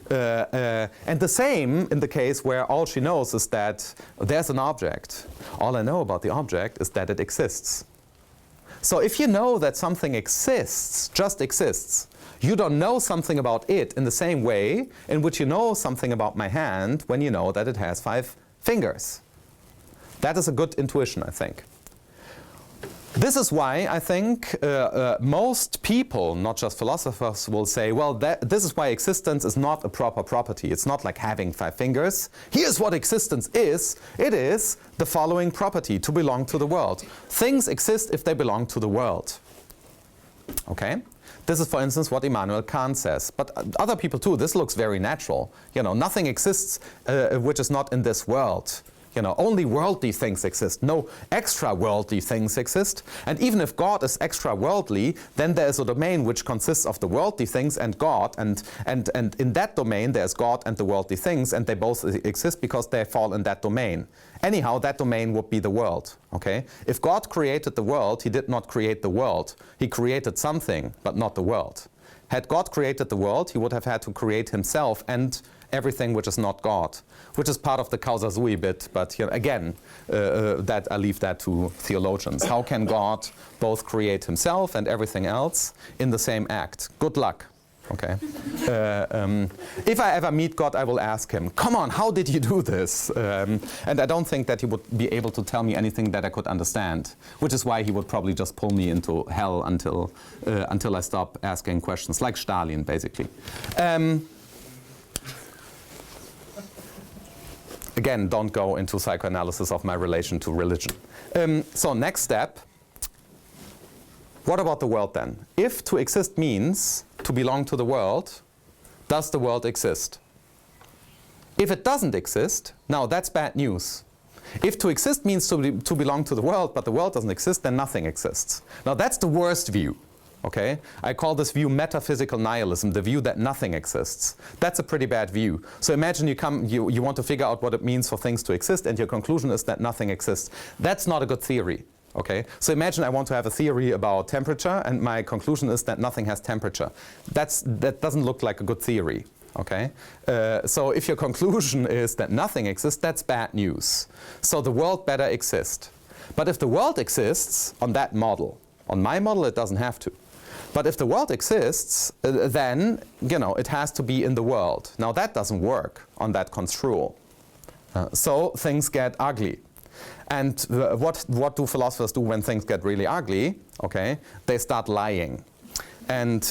And the same in the case where all she knows is that there's an object. All I know about the object is that it exists. So if you know that something exists, just exists, you don't know something about it in the same way in which you know something about my hand when you know that it has 5 fingers. That is a good intuition, I think. This is why I think most people, not just philosophers, will say, well, this is why existence is not a proper property. It's not like having 5 fingers. Here's what existence is. It is the following property, to belong to the world. Things exist if they belong to the world. Okay? This is, for instance, what Immanuel Kant says. But other people too, this looks very natural. You know, nothing exists which is not in this world. You know, only worldly things exist. No extra-worldly things exist. And even if God is extra-worldly, then there is a domain which consists of the worldly things and God. And in that domain, there's God and the worldly things, and they both exist because they fall in that domain. Anyhow, that domain would be the world. Okay? If God created the world, he did not create the world. He created something, but not the world. Had God created the world, he would have had to create himself and everything which is not God, which is part of the causa sui bit, but you know, again, that I leave that to theologians. How can God both create himself and everything else in the same act? Good luck. Okay. If I ever meet God, I will ask him, come on, how did you do this? And I don't think that he would be able to tell me anything that I could understand, which is why he would probably just pull me into hell until I stop asking questions, like Stalin, basically. Again, don't go into psychoanalysis of my relation to religion. So next step, what about the world then? If to exist means to belong to the world, does the world exist? If it doesn't exist, now that's bad news. If to exist means to belong to the world, but the world doesn't exist, then nothing exists. Now that's the worst view. Okay? I call this view metaphysical nihilism, the view that nothing exists. That's a pretty bad view. So imagine you want to figure out what it means for things to exist, and your conclusion is that nothing exists. That's not a good theory. Okay? So imagine I want to have a theory about temperature, and my conclusion is that nothing has temperature. That doesn't look like a good theory. Okay? So if your conclusion is that nothing exists, that's bad news. So the world better exist. But if the world exists on that model, on my model it doesn't have to. But if the world exists, then, you know, it has to be in the world. Now that doesn't work on that construal. So things get ugly. And what do philosophers do when things get really ugly? Okay, they start lying. And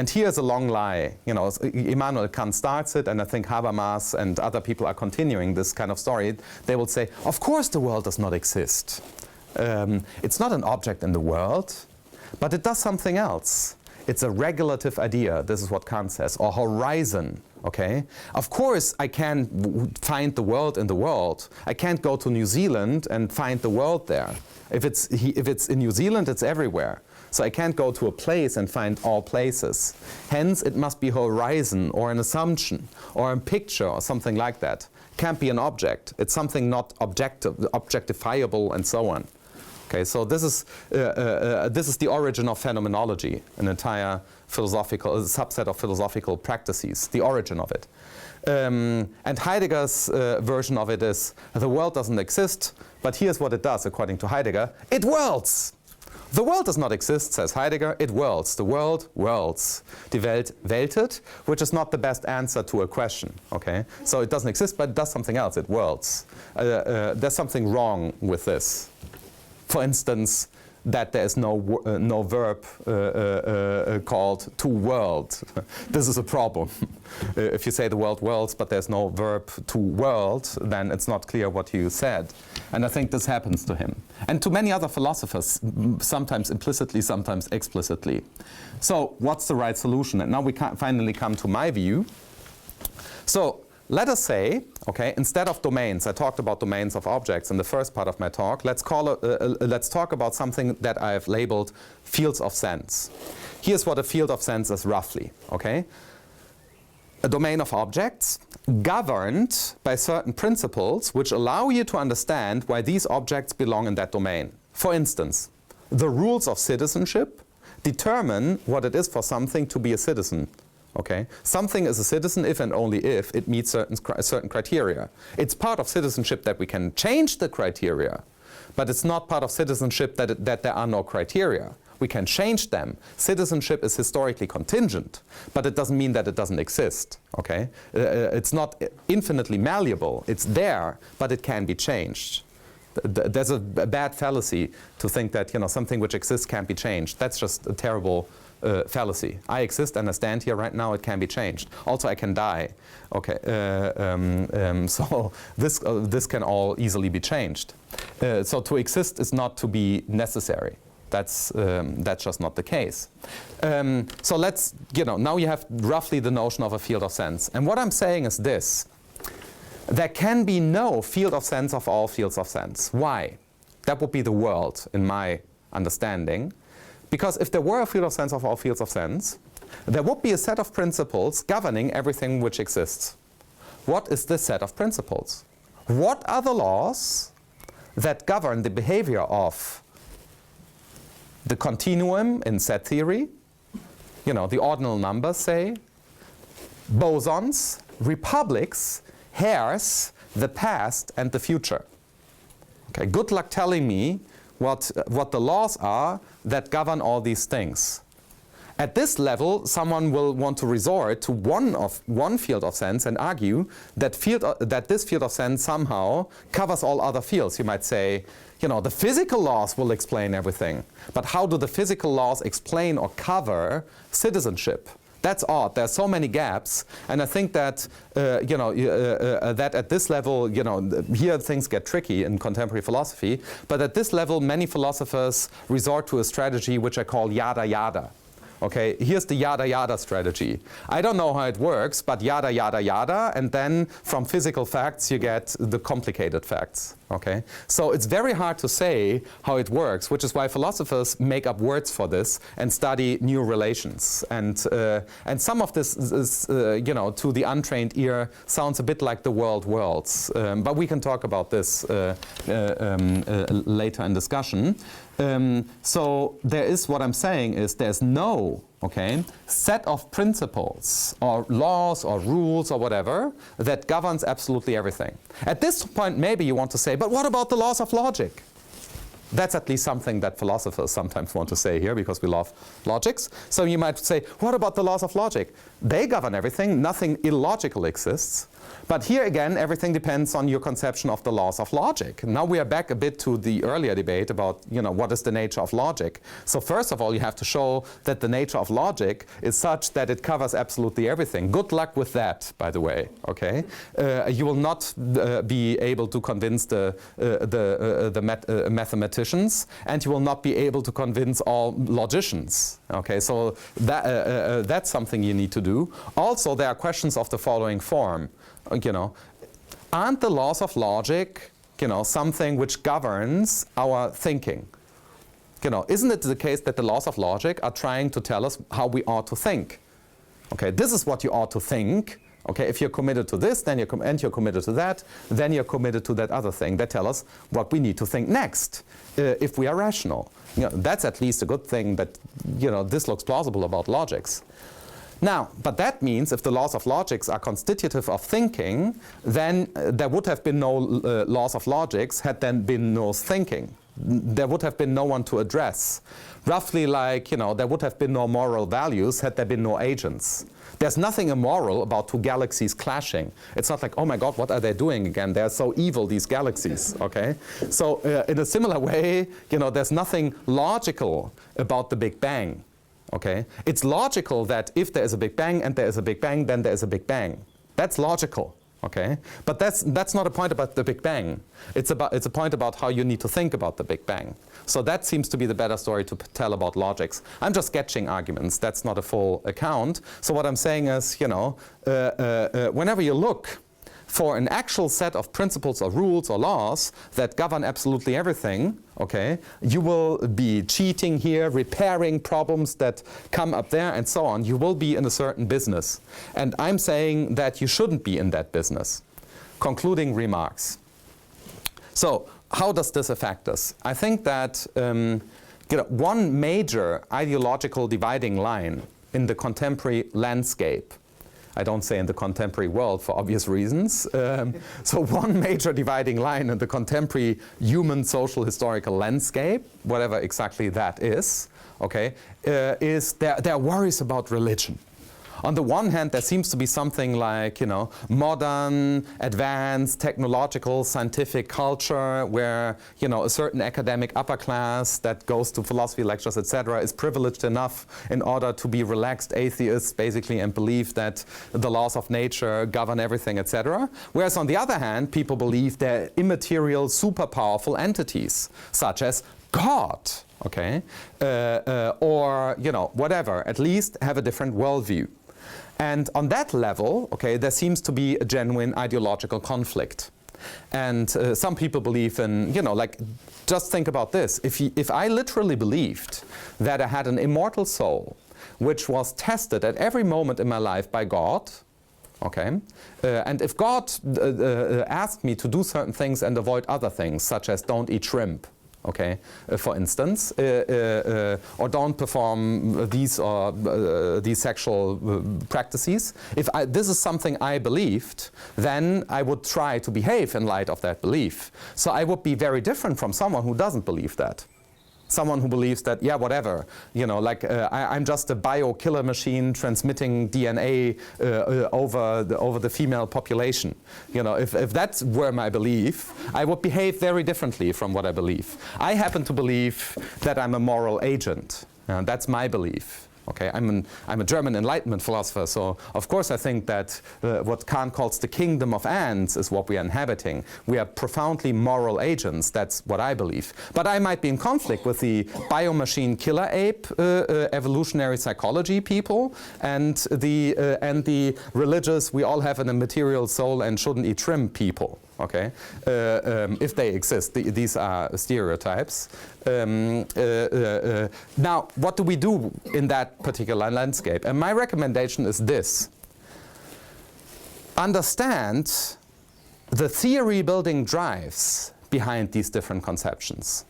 here's a long lie. You know, Immanuel Kant starts it, and I think Habermas and other people are continuing this kind of story. They will say, of course the world does not exist. It's not an object in the world, but it does something else. It's a regulative idea, this is what Kant says, or horizon, okay? Of course I can't find the world in the world. I can't go to New Zealand and find the world there. If it's in New Zealand, it's everywhere. So I can't go to a place and find all places. Hence, it must be a horizon or an assumption or a picture or something like that. Can't be an object. It's something not objectifiable and so on. Okay, so this is the origin of phenomenology, an entire philosophical subset of philosophical practices, the origin of it. And Heidegger's version of it is, the world doesn't exist, but here's what it does, according to Heidegger. It whirls! The world does not exist, says Heidegger, it whirls. The world whirls. Die Welt weltet, which is not the best answer to a question, okay? So it doesn't exist, but it does something else, it whirls. There's something wrong with this. For instance, that there is no verb called to world. This is a problem. If you say the world whirls, but there's no verb to world, then it's not clear what you said. And I think this happens to him. And to many other philosophers, sometimes implicitly, sometimes explicitly. So what's the right solution? And now we finally come to my view. So let us say, okay, instead of domains, I talked about domains of objects in the first part of my talk, let's talk about something that I have labeled fields of sense. Here's what a field of sense is roughly, okay? A domain of objects governed by certain principles which allow you to understand why these objects belong in that domain. For instance, the rules of citizenship determine what it is for something to be a citizen. Okay? Something is a citizen if and only if it meets certain criteria. It's part of citizenship that we can change the criteria, but it's not part of citizenship that there are no criteria. We can change them. Citizenship is historically contingent, but it doesn't mean that it doesn't exist. Okay? It's not infinitely malleable. It's there, but it can be changed. There's a bad fallacy to think that something which exists can't be changed. That's just a terrible fallacy. I exist and I stand here right now, it can be changed. Also, I can die. Okay, so this can all easily be changed. So to exist is not to be necessary. That's just not the case. So let's, now you have roughly the notion of a field of sense. And what I'm saying is this. There can be no field of sense of all fields of sense. Why? That would be the world, in my understanding. Because if there were a field of sense of all fields of sense, there would be a set of principles governing everything which exists. What is this set of principles? What are the laws that govern the behavior of the continuum in set theory, the ordinal numbers, say, bosons, republics, hairs, the past, and the future? Okay, good luck telling me what the laws are that govern all these things. At this level, someone will want to resort to one field of sense and argue that this field of sense somehow covers all other fields. You might say, the physical laws will explain everything. But how do the physical laws explain or cover citizenship? That's odd. There are so many gaps, and I think that that at this level, here things get tricky in contemporary philosophy. But at this level, many philosophers resort to a strategy which I call yada yada. Okay, here's the yada yada strategy. I don't know how it works, but yada yada yada, and then from physical facts you get the complicated facts. Okay, so it's very hard to say how it works, which is why philosophers make up words for this and study new relations. And some of this is, to the untrained ear, sounds a bit like the world whirls. But we can talk about this later in discussion. So there is, what I'm saying is, there's no set of principles or laws or rules or whatever that governs absolutely everything. At this point, maybe you want to say, but what about the laws of logic? That's at least something that philosophers sometimes want to say here, because we love logics. So you might say, what about the laws of logic? They govern everything. Nothing illogical exists. But here again, everything depends on your conception of the laws of logic. Now we are back a bit to the earlier debate about, what is the nature of logic. So first of all, you have to show that the nature of logic is such that it covers absolutely everything. Good luck with that, by the way. Okay, you will not be able to convince the mathematicians, and you will not be able to convince all logicians. Okay, so that's something you need to do. Also, there are questions of the following form. Aren't the laws of logic, something which governs our thinking? isn't it the case that the laws of logic are trying to tell us how we ought to think? Okay, this is what you ought to think. Okay, if you're committed to this, then you're committed to that, then you're committed to that other thing. They tell us what we need to think next, if we are rational. That's at least a good thing, but this looks plausible about logics. Now, but that means if the laws of logics are constitutive of thinking, then there would have been no laws of logics had then been no thinking. There would have been no one to address. Roughly like, there would have been no moral values had there been no agents. There's nothing immoral about two galaxies clashing. It's not like, oh my God, what are they doing again? They're so evil, these galaxies, okay? So in a similar way, there's nothing logical about the Big Bang, okay? It's logical that if there is a Big Bang and there is a Big Bang, then there is a Big Bang. That's logical. Okay, but that's not a point about the Big Bang. It's a point about how you need to think about the Big Bang. So that seems to be the better story to tell about logics. I'm just sketching arguments. That's not a full account. So what I'm saying is, whenever you look for an actual set of principles or rules or laws that govern absolutely everything, okay, you will be cheating here, repairing problems that come up there, and so on. You will be in a certain business. And I'm saying that you shouldn't be in that business. Concluding remarks. So, how does this affect us? I think that one major ideological dividing line in the contemporary landscape, I don't say in the contemporary world for obvious reasons. So one major dividing line in the contemporary human social historical landscape, whatever exactly that is, okay, is there are worries about religion. On the one hand, there seems to be something like, modern, advanced, technological, scientific culture where, a certain academic upper class that goes to philosophy lectures, etc., is privileged enough in order to be relaxed atheists, basically, and believe that the laws of nature govern everything, etc. Whereas on the other hand, people believe they're immaterial, super powerful entities, such as God, okay, or, whatever, at least have a different worldview. And on that level, okay, there seems to be a genuine ideological conflict. And some people believe in, just think about this. If I literally believed that I had an immortal soul, which was tested at every moment in my life by God, okay, and if God asked me to do certain things and avoid other things, such as don't eat shrimp, okay, for instance, or don't perform these sexual practices. If this is something I believed, then I would try to behave in light of that belief. So I would be very different from someone who doesn't believe that. Someone who believes that, yeah, whatever, I'm just a bio-killer machine transmitting DNA over the female population. If that were my belief, I would behave very differently from what I believe. I happen to believe that I'm a moral agent. That's my belief. Okay, I'm a German Enlightenment philosopher, so of course I think that what Kant calls the kingdom of ants is what we are inhabiting. We are profoundly moral agents. That's what I believe. But I might be in conflict with the biomachine killer ape evolutionary psychology people and the religious we all have a material soul and shouldn't eat shrimp people. Okay, if they exist, these are stereotypes. Now, what do we do in that particular landscape? And my recommendation is this. Understand the theory-building drives behind these different conceptions.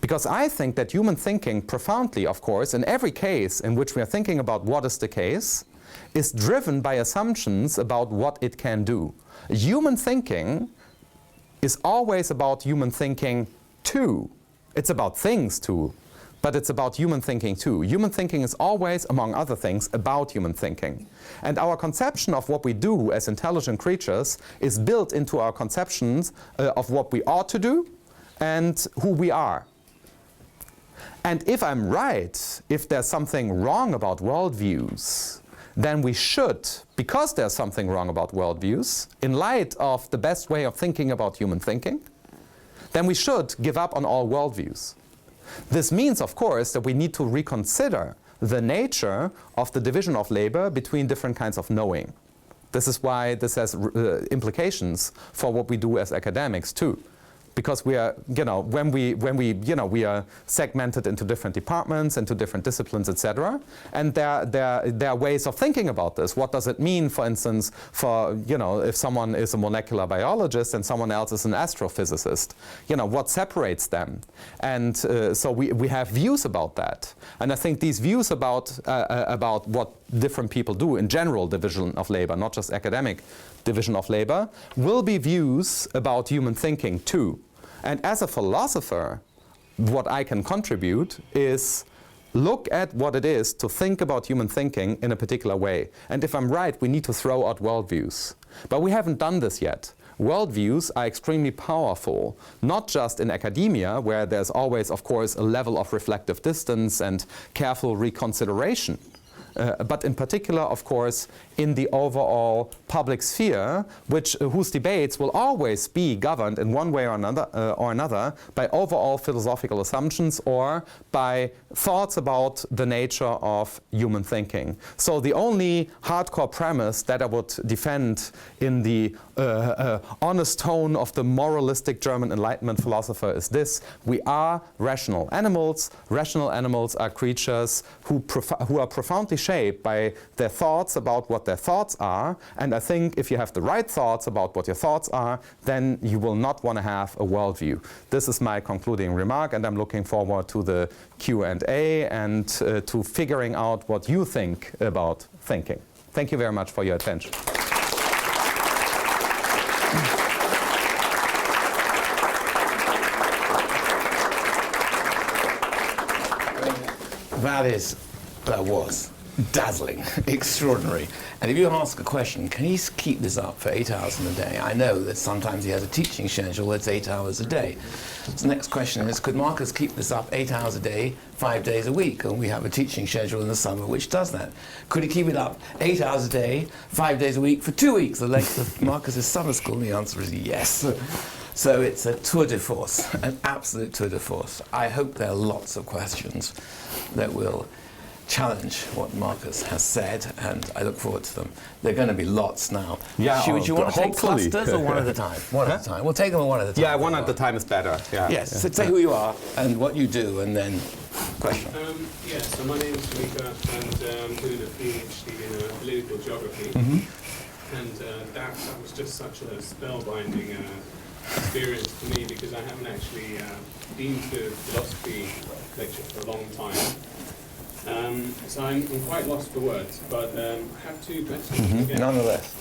Because I think that human thinking profoundly, of course, in every case in which we are thinking about what is the case, is driven by assumptions about what it can do. Human thinking is always about human thinking too. It's about things too, but it's about human thinking too. Human thinking is always, among other things, about human thinking. And our conception of what we do as intelligent creatures is built into our conceptions of what we ought to do and who we are. And if I'm right, if there's something wrong about worldviews, then we should, because there's something wrong about worldviews, in light of the best way of thinking about human thinking, then we should give up on all worldviews. This means, of course, that we need to reconsider the nature of the division of labor between different kinds of knowing. This is why this has implications for what we do as academics too. because we are, when we are segmented into different departments, into different disciplines, etc. And there are ways of thinking about this. What does it mean, for instance, for, if someone is a molecular biologist and someone else is an astrophysicist? What separates them? And so we have views about that. And I think these views about what different people do in general division of labor, not just academic division of labor, will be views about human thinking too. And as a philosopher, what I can contribute is look at what it is to think about human thinking in a particular way. And if I'm right, we need to throw out worldviews. But we haven't done this yet. Worldviews are extremely powerful, not just in academia, where there's always, of course, a level of reflective distance and careful reconsideration. But in particular, of course, in the overall public sphere, whose debates will always be governed in one way or another by overall philosophical assumptions or by thoughts about the nature of human thinking. So the only hardcore premise that I would defend in the honest tone of the moralistic German Enlightenment philosopher is this: we are rational animals. Rational animals are creatures who are profoundly shaped by their thoughts about what their thoughts are. And I think if you have the right thoughts about what your thoughts are, then you will not want to have a worldview. This is my concluding remark, and I'm looking forward to the Q&A and to figuring out what you think about thinking. Thank you very much for your attention. That was dazzling, extraordinary. And if you ask a question, can he keep this up for 8 hours in a day? I know that sometimes he has a teaching schedule that's 8 hours a day. So the next question is, could Markus keep this up 8 hours a day, 5 days a week? And we have a teaching schedule in the summer which does that. Could he keep it up 8 hours a day, 5 days a week for 2 weeks, the length of Markus's summer school? And the answer is yes. So it's a tour de force, an absolute tour de force. I hope there are lots of questions that will challenge what Markus has said, and I look forward to them. There are going to be lots now. Yeah, do you want to take clusters or one at a time? One at a time. We'll take them one at a time. Yeah, one at a time is better. Yeah. Yes, so say who you are and what you do, and then question. Yes, so my name is Tamika, and I'm doing a PhD in political geography. And that was just such a spellbinding experience for me, because I haven't actually been to a philosophy lecture for a long time. So I'm quite lost for words, but I have two questions. Nonetheless.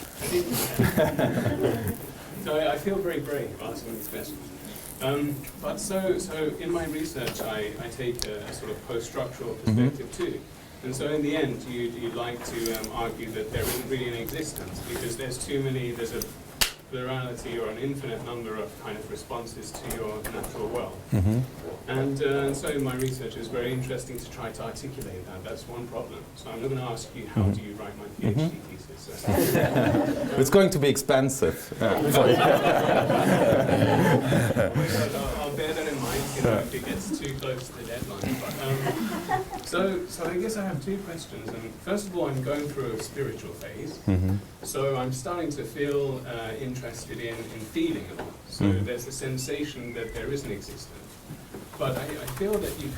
So I feel very brave asking these questions. But so in my research, I take a sort of post-structural perspective too. And so in the end, you'd like to argue that there isn't really an existence, because there's a plurality or an infinite number of kind of responses to your natural world. And so in my research, it was very interesting to try to articulate that. That's one problem. So I'm going to ask you, how do you write my PhD thesis? It's going to be expensive. I'll bear that in mind, if it gets too close to the deadline. But, so I guess I have two questions. And first of all, I'm going through a spiritual phase. So I'm starting to feel interested in feeling a lot. So there's the sensation that there is an existence. But I feel that you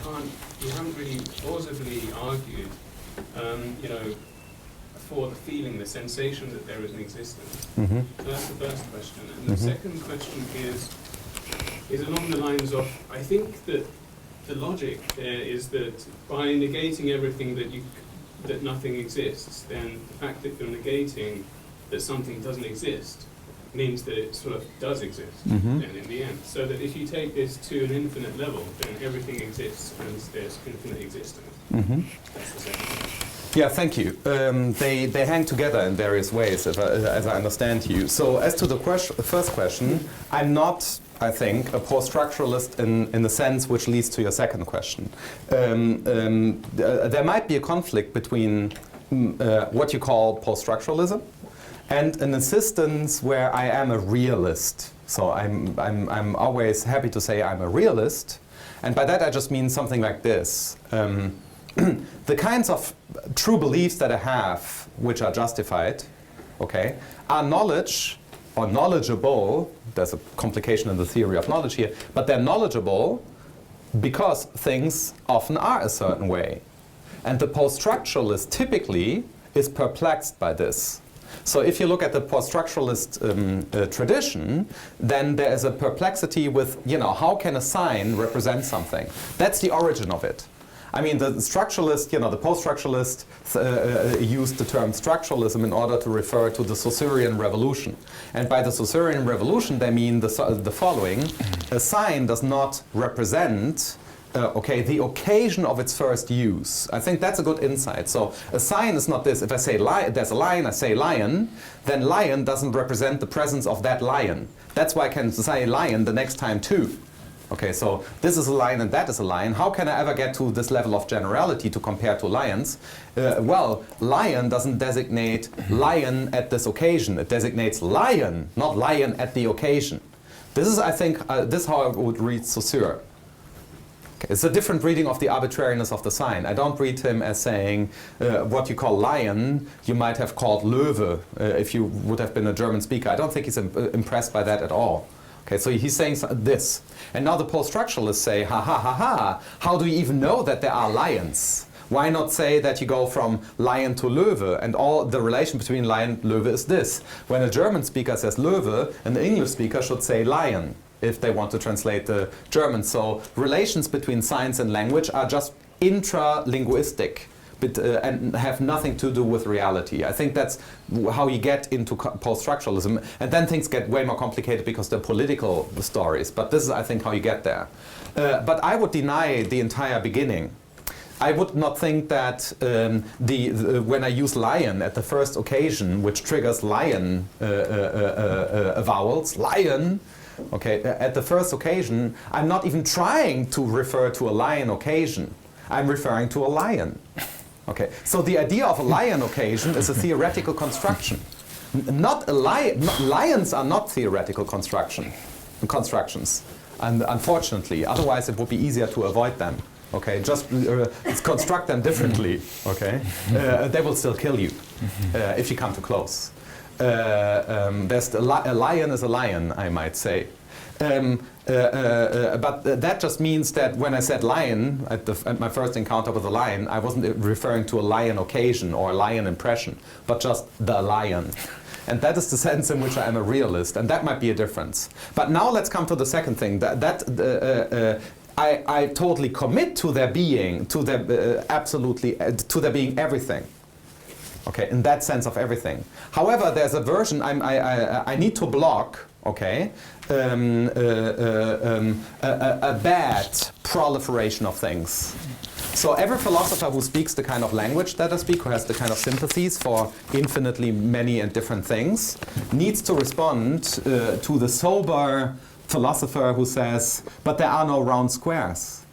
haven't really plausibly argued, for the feeling, the sensation that there is an existence. So that's the first question. And the second question is along the lines of, I think that the logic there is that by negating everything that nothing exists, then the fact that you're negating that something doesn't exist means that it sort of does exist then in the end. So that if you take this to an infinite level, then everything exists and there's infinite existence. That's the second question. Yeah, thank you. They hang together in various ways, as I understand you. So as to the first question, I'm not, I think, a post-structuralist in the sense which leads to your second question. There might be a conflict between what you call post-structuralism and an insistence where I am a realist. So I'm always happy to say I'm a realist. And by that I just mean something like this. The kinds of true beliefs that I have, which are justified, okay, are knowledge or knowledgeable, there's a complication in the theory of knowledge here, but they're knowledgeable because things often are a certain way. And the post-structuralist typically is perplexed by this. So if you look at the post-structuralist tradition, then there is a perplexity with, how can a sign represent something? That's the origin of it. I mean, the structuralist, the post-structuralist used the term structuralism in order to refer to the Saussurian Revolution. And by the Saussurian Revolution, they mean the following. A sign does not represent the occasion of its first use. I think that's a good insight. So a sign is not this. If I say there's a lion, I say lion, then lion doesn't represent the presence of that lion. That's why I can say lion the next time too. Okay, so this is a lion and that is a lion. How can I ever get to this level of generality to compare to lions? Well, lion doesn't designate lion at this occasion. It designates lion, not lion at the occasion. This is, I think, this is how I would read Saussure. Okay, it's a different reading of the arbitrariness of the sign. I don't read him as saying what you call lion, you might have called Löwe if you would have been a German speaker. I don't think he's impressed by that at all. Okay, so he's saying this. And now the post-structuralists say, how do you even know that there are lions? Why not say that you go from lion to Löwe, and all the relation between lion and Löwe is this. When a German speaker says Löwe, an English speaker should say lion, if they want to translate the German. So relations between science and language are just intra-linguistic. And have nothing to do with reality. I think that's how you get into post-structuralism. And then things get way more complicated because they're political stories. But this is, I think, how you get there. But I would deny the entire beginning. I would not think that when I use lion at the first occasion, which triggers lion vowels, lion, okay, at the first occasion, I'm not even trying to refer to a lion occasion. I'm referring to a lion. Okay, so the idea of a lion occasion is a theoretical construction. Lions are not theoretical constructions, and unfortunately, otherwise it would be easier to avoid them. Okay, just construct them differently. Okay, they will still kill you if you come too close. A lion is a lion, I might say. But that just means that when I said lion at my first encounter with a lion, I wasn't referring to a lion occasion or a lion impression, but just the lion. And that is the sense in which I am a realist, and that might be a difference. But now let's come to the second thing. I totally commit to their being, to their to their being everything. Okay, in that sense of everything. However, there's a version I need to block. Okay, a bad proliferation of things. So every philosopher who speaks the kind of language that I speak, who has the kind of sympathies for infinitely many and different things, needs to respond to the sober philosopher who says, but there are no round squares.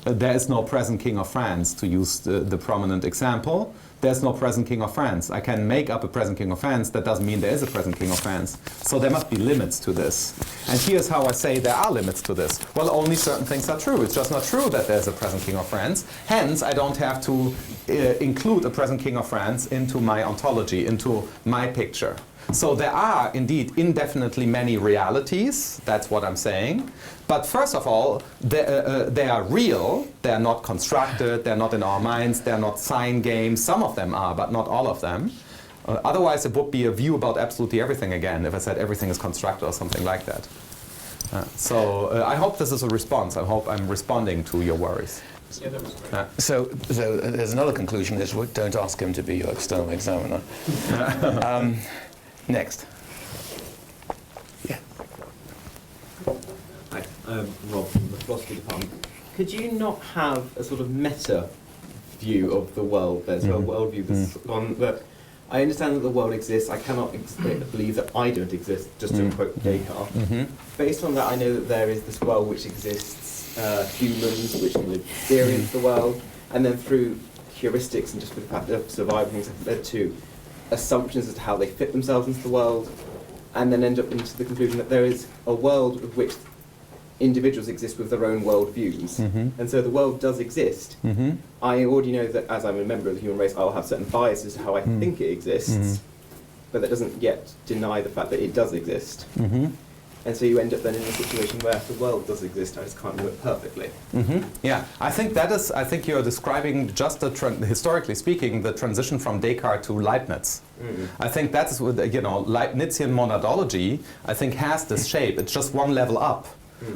There is no present king of France, to use the prominent example. There's no present king of France. I can make up a present king of France. That doesn't mean there is a present king of France. So there must be limits to this. And here's how I say there are limits to this. Well, only certain things are true. It's just not true that there's a present king of France. Hence, I don't have to include a present king of France into my ontology, into my picture. So there are indeed indefinitely many realities. That's what I'm saying. But first of all, they are real. They're not constructed. They're not in our minds. They're not sign games. Some of them are, but not all of them. Otherwise, it would be a view about absolutely everything again, if I said everything is constructed or something like that. I hope this is a response. I hope I'm responding to your worries. Yeah, that was great. So there's another conclusion, is don't ask him to be your external examiner. Next. Yeah. Hi, I'm Rob from the philosophy department. Could you not have a sort of meta view of the world? There's a worldview that's on that. I understand that the world exists. I cannot believe that I don't exist, just to quote Descartes. Based on that, I know that there is this world which exists, humans which can experience the world, and then through heuristics and just with the fact of surviving things have led to assumptions as to how they fit themselves into the world, and then end up into the conclusion that there is a world of which individuals exist with their own worldviews. And so the world does exist. I already know that as I'm a member of the human race, I'll have certain biases to how I think it exists. but that doesn't yet deny the fact that it does exist. Mm-hmm. And so you end up then in a situation where the world does exist, I just can't do it perfectly. Mm-hmm. Yeah, I think you're describing just historically speaking, the transition from Descartes to Leibniz. Mm-hmm. I think that's what, Leibnizian monadology, I think, has this shape. It's just one level up.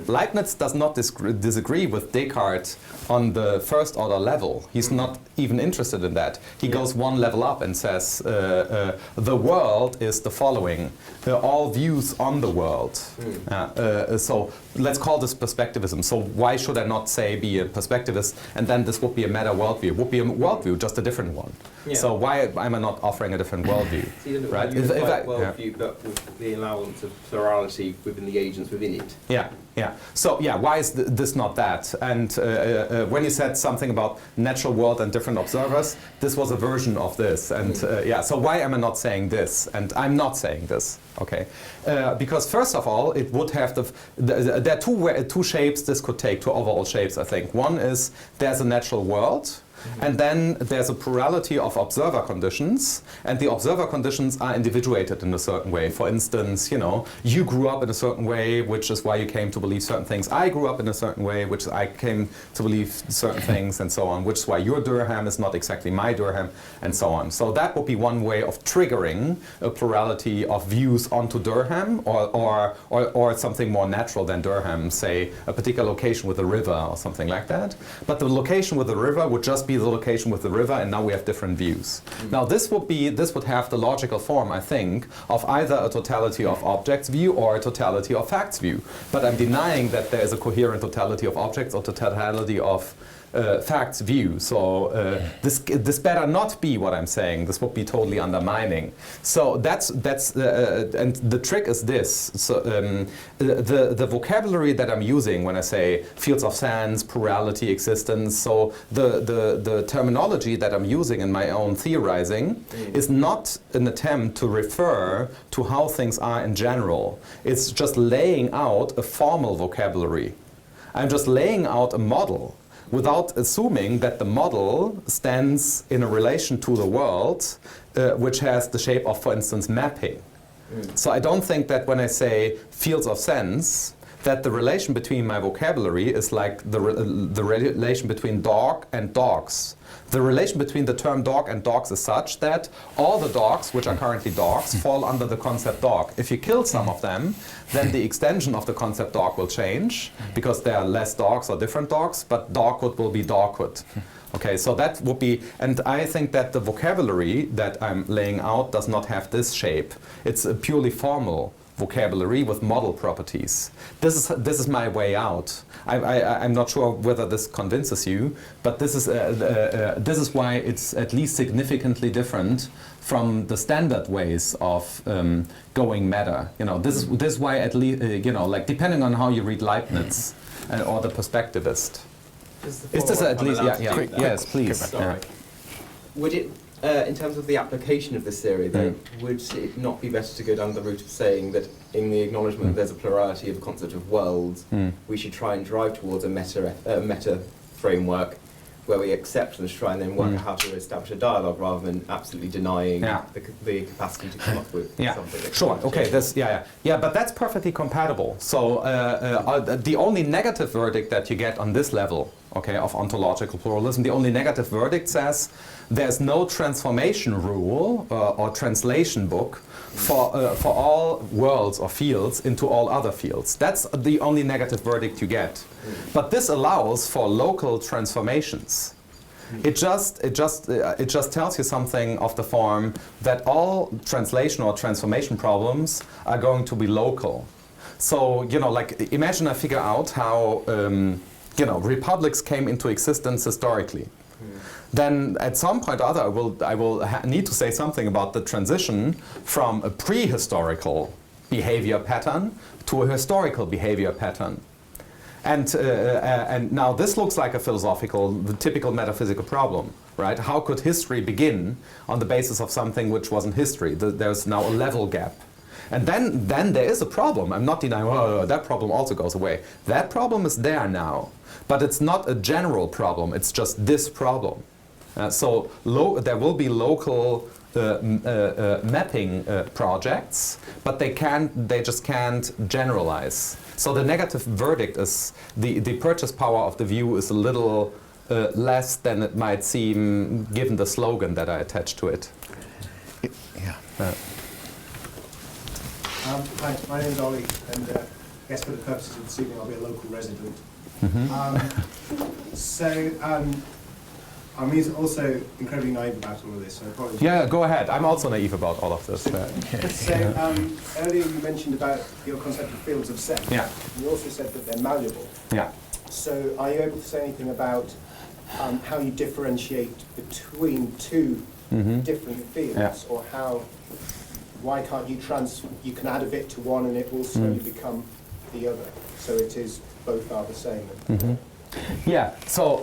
Leibniz does not disagree with Descartes on the first order level. He's not even interested in that. He goes one level up and says the world is the following, all views on the world. So let's call this perspectivism. So why should I not say be a perspectivist and then this would be a meta worldview? It would be a worldview, just a different one. Yeah. So why am I not offering a different worldview? So right? Worldview, but with the allowance of plurality within the agents within it. Yeah. Yeah. So why is this not that? And when you said something about natural world and different observers, this was a version of this. And so why am I not saying this? And I'm not saying this. Okay. Because first of all, it would have there are two shapes this could take, two overall shapes, I think. One is there's a natural world. And then there's a plurality of observer conditions, and the observer conditions are individuated in a certain way. For instance, you grew up in a certain way, which is why you came to believe certain things. I grew up in a certain way, which I came to believe certain things, and so on, which is why your Durham is not exactly my Durham, and so on. So that would be one way of triggering a plurality of views onto Durham, or something more natural than Durham, say a particular location with a river or something like that. But the location with the river would just be the location with the river, and now we have different views. Now this would have the logical form, I think, of either a totality of objects view or a totality of facts view. But I'm denying that there is a coherent totality of objects or totality of facts view. So this better not be what I'm saying. This would be totally undermining. So that's and the trick is this. So the vocabulary that I'm using when I say fields of sense, plurality, existence. So the terminology that I'm using in my own theorizing is not an attempt to refer to how things are in general. It's just laying out a formal vocabulary. I'm just laying out a model, without assuming that the model stands in a relation to the world, which has the shape of, for instance, mapping. So I don't think that when I say fields of sense, that the relation between my vocabulary is like the relation between dog and dogs. The relation between the term dog and dogs is such that all the dogs, which are currently dogs, fall under the concept dog. If you kill some of them, then the extension of the concept dog will change, because there are less dogs or different dogs, but doghood will be doghood. Okay, so that would be, and I think that the vocabulary that I'm laying out does not have this shape. It's a purely formal vocabulary with model properties. This is my way out. I'm not sure whether this convinces you, but this is why it's at least significantly different from the standard ways of going meta. This is why at least like depending on how you read Leibniz or the perspectivist. Is this at least yes, please. Sorry. Would it? In terms of the application of this theory, though, would it not be better to go down the route of saying that in the acknowledgement that there's a plurality of the concept of worlds, we should try and drive towards a meta framework where we accept and try and then work out how to establish a dialogue rather than absolutely denying the capacity to come up with something. Sure. Okay. But that's perfectly compatible. So the only negative verdict that you get on this level, of ontological pluralism, the only negative verdict says there's no transformation rule or translation book for all worlds or fields into all other fields. That's the only negative verdict you get. But this allows for local transformations. It just tells you something of the form that all translation or transformation problems are going to be local. So like imagine I figure out how republics came into existence historically. Then at some point or other I will need to say something about the transition from a prehistorical behavior pattern to a historical behavior pattern. And now this looks like a the typical metaphysical problem, right? How could history begin on the basis of something which wasn't history? There's now a level gap. And then there is a problem. I'm not denying, that problem also goes away. That problem is there now. But it's not a general problem, it's just this problem. So there will be local mapping projects, but they just can't generalize. So the negative verdict is the purchase power of the view is a little less than it might seem given the slogan that I attached to it. Hi, my name's Ollie, and I guess for the purposes of this evening I'll be a local resident. I'm also incredibly naive about all of this, so I apologize. Yeah, go ahead. I'm also naive about all of this. Earlier you mentioned about your concept of fields of sense. Yeah. You also said that they're malleable. Yeah. So are you able to say anything about how you differentiate between two different fields, or why can't you you can add a bit to one and it will slowly become the other, so it is both are the same? Yeah, so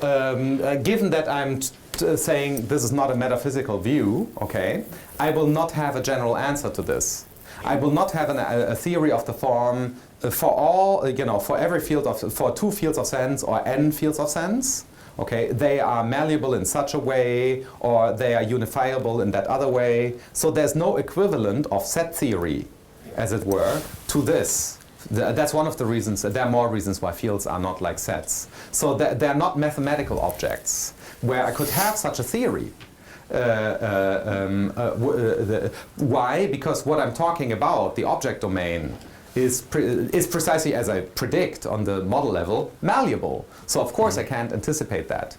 given that I'm saying this is not a metaphysical view, okay, I will not have a general answer to this. I will not have a theory of the form for all, for every field for two fields of sense or n fields of sense. Okay, they are malleable in such a way, or they are unifiable in that other way. So there's no equivalent of set theory, as it were, to this. That's one of the reasons. There are more reasons why fields are not like sets. So they're not mathematical objects where I could have such a theory. Why? Because what I'm talking about, the object domain, is precisely as I predict on the model level, malleable. So of course I can't anticipate that.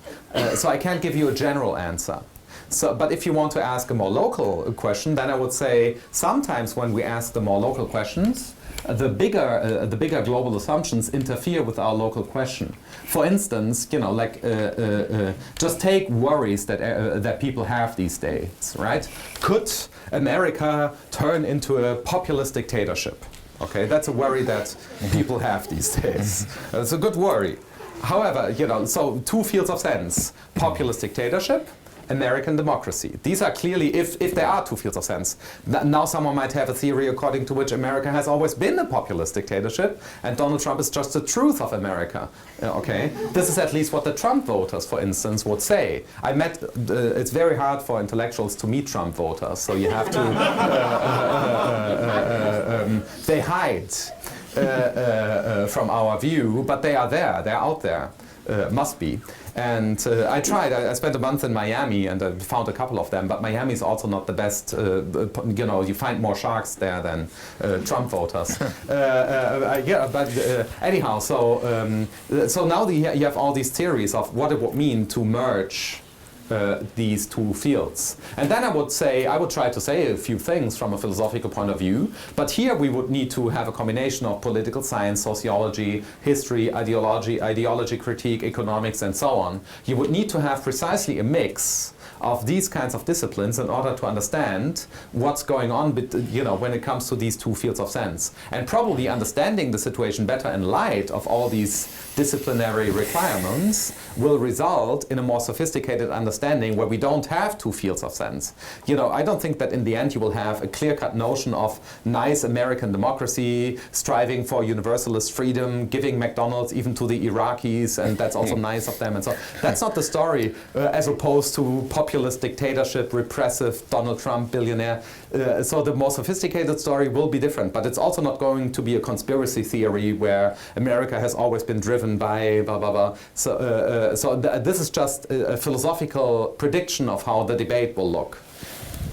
So I can't give you a general answer. So, but if you want to ask a more local question, then I would say sometimes when we ask the more local questions, the bigger global assumptions interfere with our local question. For instance, just take worries that people have these days, right? Could America turn into a populist dictatorship? Okay, that's a worry that people have these days. It's a good worry. However, so two fields of sense: populist dictatorship, American democracy. These are clearly, if there are two fields of sense. Now someone might have a theory according to which America has always been a populist dictatorship and Donald Trump is just the truth of America. Okay, this is at least what the Trump voters, for instance, would say. It's very hard for intellectuals to meet Trump voters, so you have to, they hide from our view, but they are there, they're out there. Must be. And I tried. I spent a month in Miami and I found a couple of them, but Miami is also not the best. You find more sharks there than Trump voters. Anyhow, so now you have all these theories of what it would mean to merge these two fields. And then I would try to say a few things from a philosophical point of view, but here we would need to have a combination of political science, sociology, history, ideology critique, economics, and so on. You would need to have precisely a mix of these kinds of disciplines in order to understand what's going on when it comes to these two fields of sense. And probably understanding the situation better in light of all these disciplinary requirements will result in a more sophisticated understanding where we don't have two fields of sense. I don't think that in the end you will have a clear-cut notion of nice American democracy, striving for universalist freedom, giving McDonald's even to the Iraqis, and that's also nice of them. And so that's not the story, as opposed to populist dictatorship, repressive Donald Trump billionaire. So the more sophisticated story will be different, but it's also not going to be a conspiracy theory where America has always been driven by blah blah blah. So this is just a philosophical prediction of how the debate will look.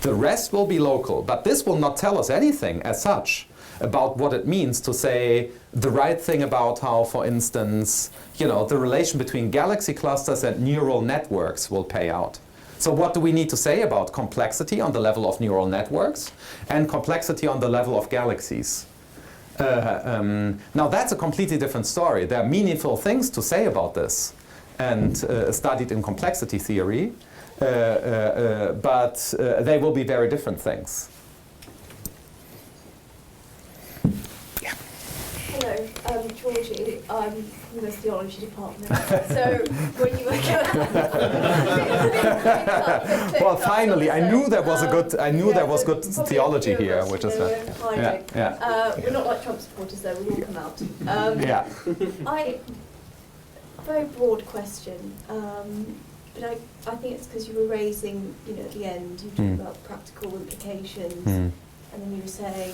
The rest will be local, but this will not tell us anything as such about what it means to say the right thing about how, for instance, the relation between galaxy clusters and neural networks will pay out. So what do we need to say about complexity on the level of neural networks and complexity on the level of galaxies? Now that's a completely different story. There are meaningful things to say about this and studied in complexity theory, but they will be very different things. Hello, Georgie. I'm from the theology department. So when you were well, finally, I knew there was good theology here, which is we're not like Trump supporters, though. We will come out. Very broad question. But I think it's because you were raising, you know, at the end, you talked about practical implications, and then you were saying,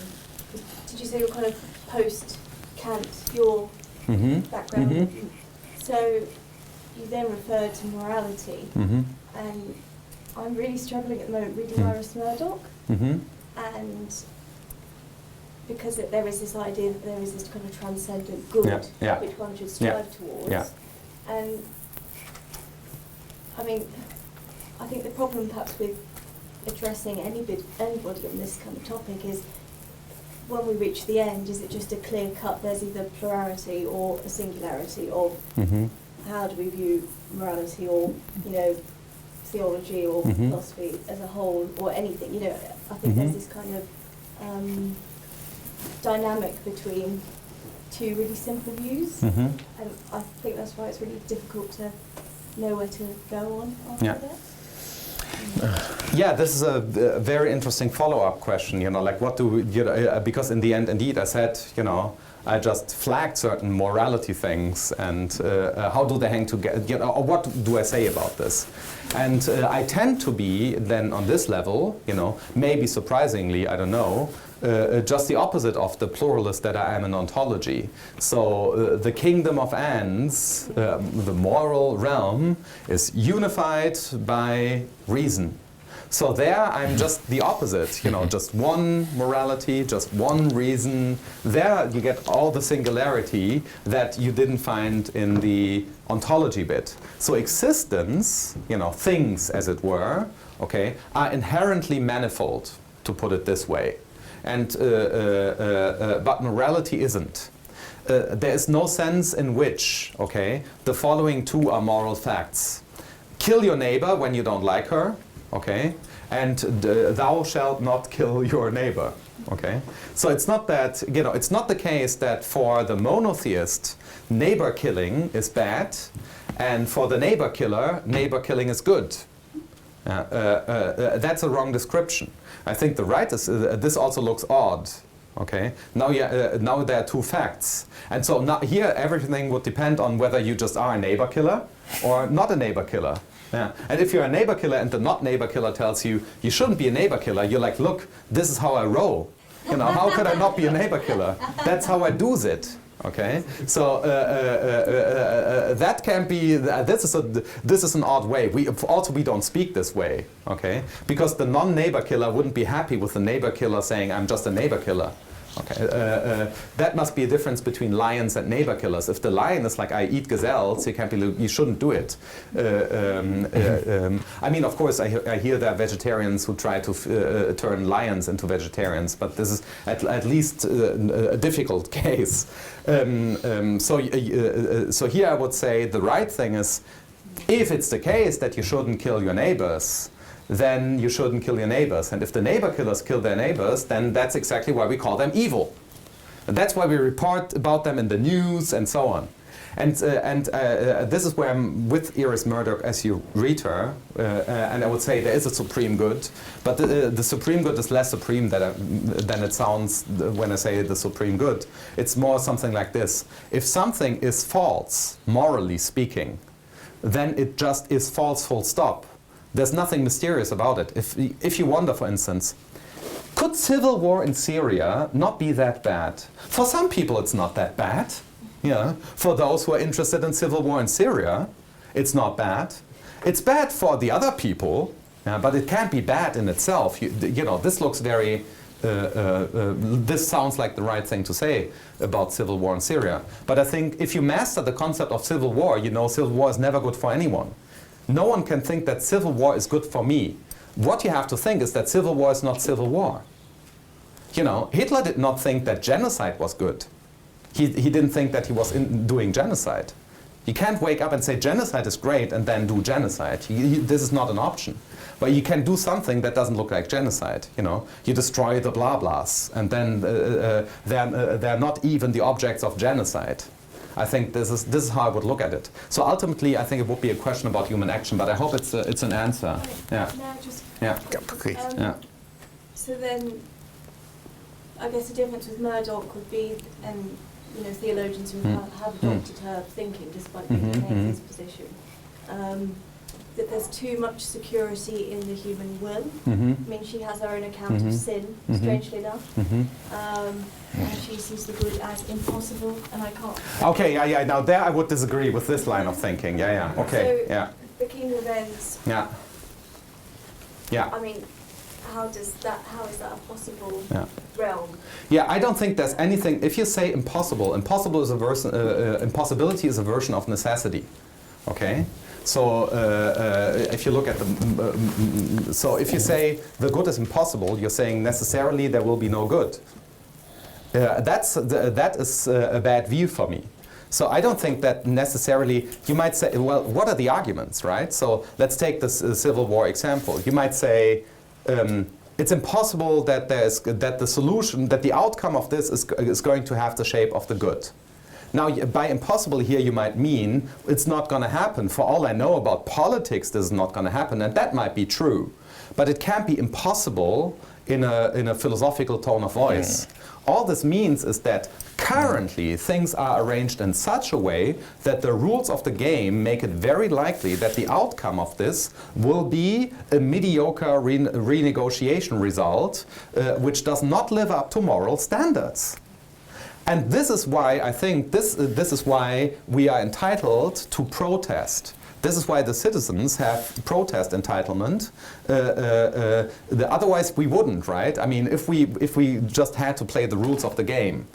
did you say you're kind of post-Kant, your background? So you then referred to morality, and I'm really struggling at the moment reading Iris Murdoch, and because there is this idea that there is this kind of transcendent good which one should strive towards, and I mean, I think the problem perhaps with addressing anybody on this kind of topic is when we reach the end, is it just a clear cut, there's either plurality or a singularity of how do we view morality or, you know, theology or philosophy as a whole or anything, you know, I think there's this kind of dynamic between two really simple views, and I think that's why it's really difficult to know where to go on after that. Yeah, this is a very interesting follow-up question, you know, like what do we, you know, because in the end, indeed, I said, you know, I just flagged certain morality things, and how do they hang together, you know, or what do I say about this? And I tend to be then on this level, you know, maybe surprisingly, I don't know, just the opposite of the pluralist that I am in ontology. So the kingdom of ends, the moral realm, is unified by reason. So there I'm just the opposite, you know, just one morality, just one reason. There you get all the singularity that you didn't find in the ontology bit. So existence, you know, things as it were, okay, are inherently manifold, to put it this way. And but morality isn't. There is no sense in which, okay, the following two are moral facts. Kill your neighbor when you don't like her, okay, and thou shalt not kill your neighbor, okay. So it's not that, you know, it's not the case that for the monotheist, neighbor killing is bad, and for the neighbor killer, neighbor killing is good. That's a wrong description. I think the right is, this also looks odd. Okay. Now, now there are two facts, and so now here everything would depend on whether you just are a neighbor killer or not a neighbor killer. Yeah. And if you're a neighbor killer and the not neighbor killer tells you you shouldn't be a neighbor killer, you're like, look, this is how I roll. You know, how could I not be a neighbor killer? That's how I do it. Okay, so that can be. This is an odd way. We don't speak this way. Okay, because the non-neighbor killer wouldn't be happy with the neighbor killer saying, "I'm just a neighbor killer." Okay, that must be a difference between lions and neighbor killers. If the lion is like, "I eat gazelles," you shouldn't do it. I mean, of course, I hear there are vegetarians who try to turn lions into vegetarians, but this is at least a difficult case. So here I would say the right thing is, if it's the case that you shouldn't kill your neighbors, then you shouldn't kill your neighbors. And if the neighbor killers kill their neighbors, then that's exactly why we call them evil. And that's why we report about them in the news and so on. And this is where I'm with Iris Murdoch as you read her, and I would say there is a supreme good, but the supreme good is less supreme than it sounds when I say the supreme good. It's more something like this. If something is false, morally speaking, then it just is false, full stop. There's nothing mysterious about it. If you wonder, for instance, could civil war in Syria not be that bad? For some people it's not that bad. Yeah. For those who are interested in civil war in Syria, it's not bad. It's bad for the other people, but it can't be bad in itself. You know, this looks very, this sounds like the right thing to say about civil war in Syria. But I think if you master the concept of civil war, you know civil war is never good for anyone. No one can think that civil war is good for me. What you have to think is that civil war is not civil war. You know, Hitler did not think that genocide was good. He didn't think that he was doing genocide. You can't wake up and say genocide is great and then do genocide. This is not an option. But you can do something that doesn't look like genocide. You know, you destroy the blah blahs, and then they're not even the objects of genocide. I think this is how I would look at it. So ultimately, I think it would be a question about human action, but I hope it's an answer. Yeah. Yeah. So then, I guess the difference with Murdoch would be, and you know, theologians who have adopted her thinking despite being in his position, that there's too much security in the human will. Mm-hmm. I mean, she has her own account of sin, strangely enough. And she sees the good as impossible, and I can't. Okay, yeah. Now there I would disagree with this line of thinking. Yeah. Okay, So, yeah. the kingdom of ends, Yeah. Yeah. I mean, how is that a possible Yeah. realm? Yeah, I don't think there's anything. If you say impossible, impossibility is a version of necessity. Okay, so if you look at the, so if you say the good is impossible, you're saying necessarily there will be no good. That is a bad view for me. So I don't think that necessarily, you might say, well, what are the arguments, right? So let's take this Civil War example. You might say, it's impossible that the solution, that the outcome of this is going to have the shape of the good. Now, by impossible here, you might mean it's not going to happen. For all I know about politics, this is not going to happen, and that might be true. But it can't be impossible in a philosophical tone of voice. All this means is that currently things are arranged in such a way that the rules of the game make it very likely that the outcome of this will be a mediocre renegotiation result which does not live up to moral standards. And this is why I think this is why we are entitled to protest. This is why the citizens have protest entitlement. Otherwise, we wouldn't, right? I mean, if we just had to play the rules of the game.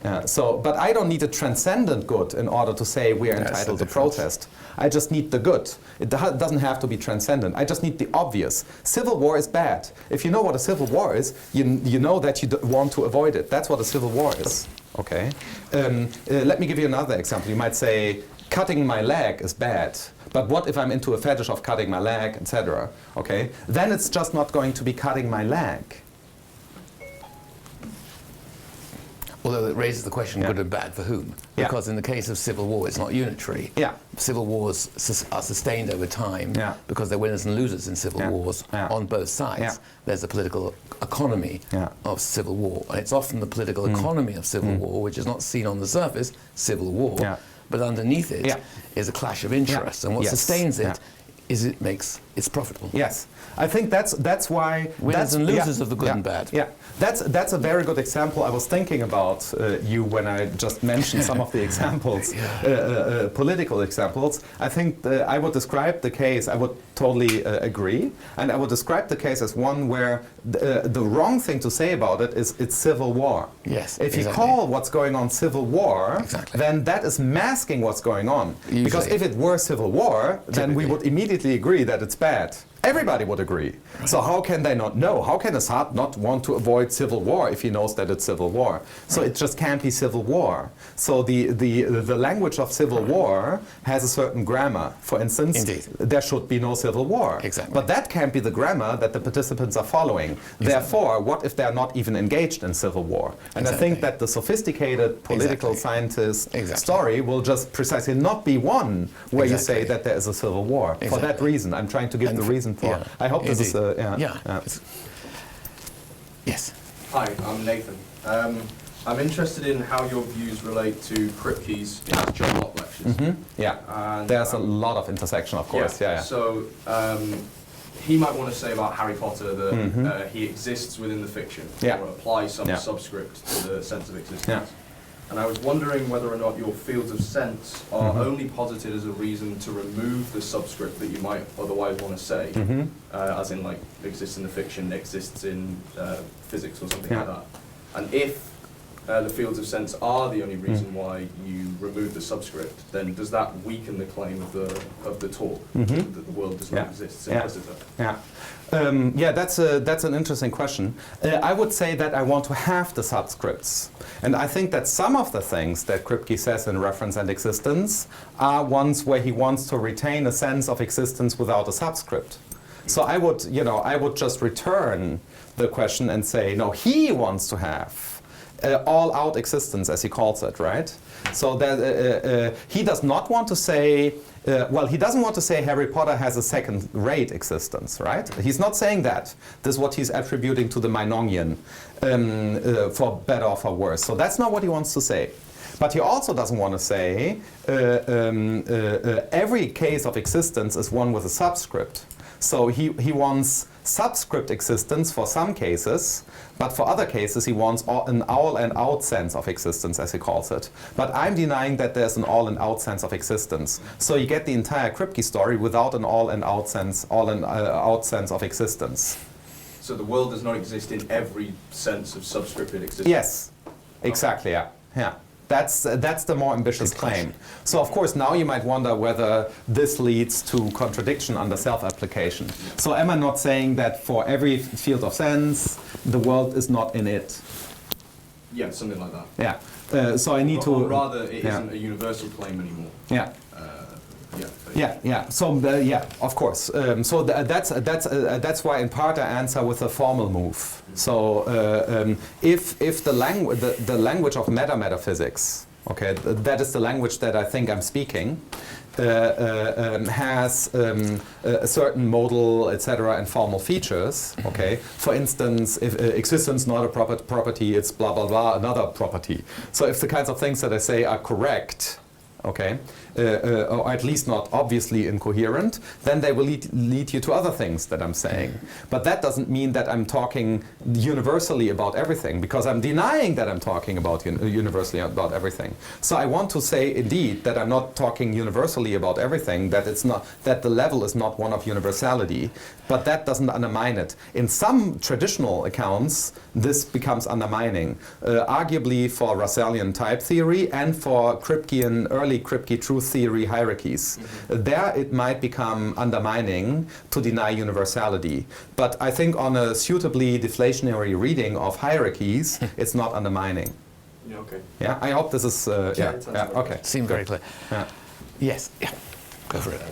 But I don't need a transcendent good in order to say we are entitled to protest. I just need the good. It doesn't have to be transcendent. I just need the obvious. Civil war is bad. If you know what a civil war is, you know that you want to avoid it. That's what a civil war is. Okay. Let me give you another example. You might say, cutting my leg is bad. But what if I'm into a fetish of cutting my leg, etc.? Okay. Then it's just not going to be cutting my leg. Although it raises the question, good and bad for whom? Yeah. Because in the case of civil war, it's not unitary. Yeah. Civil wars are sustained over time Yeah. because there are winners and losers in civil Yeah. wars Yeah. on both sides. Yeah. There's a political economy Yeah. of civil war. And it's often the political economy of civil war, which is not seen on the surface, civil war, Yeah. but underneath it Yeah. is a clash of interests. Yeah. And what Yes. sustains it Yeah. is it's profitable. Yes, I think that's why Winners and losers of the good and bad. Yeah, that's a very good example. I was thinking about you when I just mentioned some of the examples, political examples. I think I would describe the case. I would totally agree, and I would describe the case as one where the wrong thing to say about it is it's civil war. Yes, If you exactly. call what's going on civil war, Exactly. then that is masking what's going on. Usually. Because if it were civil war, then we Typically. would immediately agree that it's bad. Everybody would agree. So how can they not know? How can Assad not want to avoid civil war if he knows that it's civil war? So it just can't be civil war. So the language of civil war has a certain grammar. For instance, Indeed. there should be no civil war. Exactly. But that can't be the grammar that the participants are following. Therefore, what if they're not even engaged in civil war? And I think Exactly. that the sophisticated political Exactly. scientist Exactly. story will just precisely not be one where you say Exactly. that there is a civil war. For that Exactly. reason, I'm trying to give And the reason for. yeah, I hope this is indeed. yeah. Yes. Hi, I'm Nathan. I'm interested in how your views relate to Kripke's John Locke lectures. Yeah. And, There's a lot of intersection, of course. Yeah. So he might want to say about Harry Potter that he exists within the fiction, Yeah. or apply some Yeah. subscript to the sense of existence. Yeah. And I was wondering whether or not your fields of sense are only posited as a reason to remove the subscript that you might otherwise want to say, as in like exists in the fiction, exists in physics or something like Yeah. that. And if the fields of sense are the only reason why you remove the subscript, then does that weaken the claim of the talk that the world does not Yeah. exist Yeah. implicitly? Yeah. That's an interesting question. I would say that I want to have the subscripts. And I think that some of the things that Kripke says in Reference and Existence are ones where he wants to retain a sense of existence without a subscript. So I would just return the question and say, no, he wants to have all-out existence, as he calls it, right? So that he does not want to say, he doesn't want to say Harry Potter has a second-rate existence, right? He's not saying that. This is what he's attributing to the Meinongian, for better or for worse. So that's not what he wants to say. But he also doesn't want to say every case of existence is one with a subscript. So he wants subscript existence for some cases, but for other cases he wants an all and out sense of existence, as he calls it. But I'm denying that there's an all and out sense of existence. So you get the entire Kripke story without an all and out sense of existence. So the world does not exist in every sense of subscripted existence? Yes, exactly, yeah. That's the more ambitious claim. So of course now you might wonder whether this leads to contradiction under self-application. So am I not saying that for every field of sense the world is not in it? Yeah, something like that. Yeah. So I need to... Or rather, it isn't a universal claim anymore. Yeah. So of course. So that's why in part I answer with a formal move. So if the language of metaphysics, okay, that is the language that I think I'm speaking, has a certain modal, etc., and formal features. Okay, for instance, if existence not a property, it's blah blah blah another property. So if the kinds of things that I say are correct, okay, or at least not obviously incoherent, then they will lead you to other things that I'm saying. But that doesn't mean that I'm talking universally about everything, because I'm denying that I'm talking about universally about everything. So I want to say indeed that I'm not talking universally about everything, that it's not, that the level is not one of universality, but that doesn't undermine it. In some traditional accounts, this becomes undermining, arguably for Russellian type theory and for Kripkean, early Kripke truth theory hierarchies. There it might become undermining to deny universality. But I think on a suitably deflationary reading of hierarchies, it's not undermining. Yeah, okay. Yeah, I hope this is, okay. Seemed very clear. Yeah. Yes, go for it.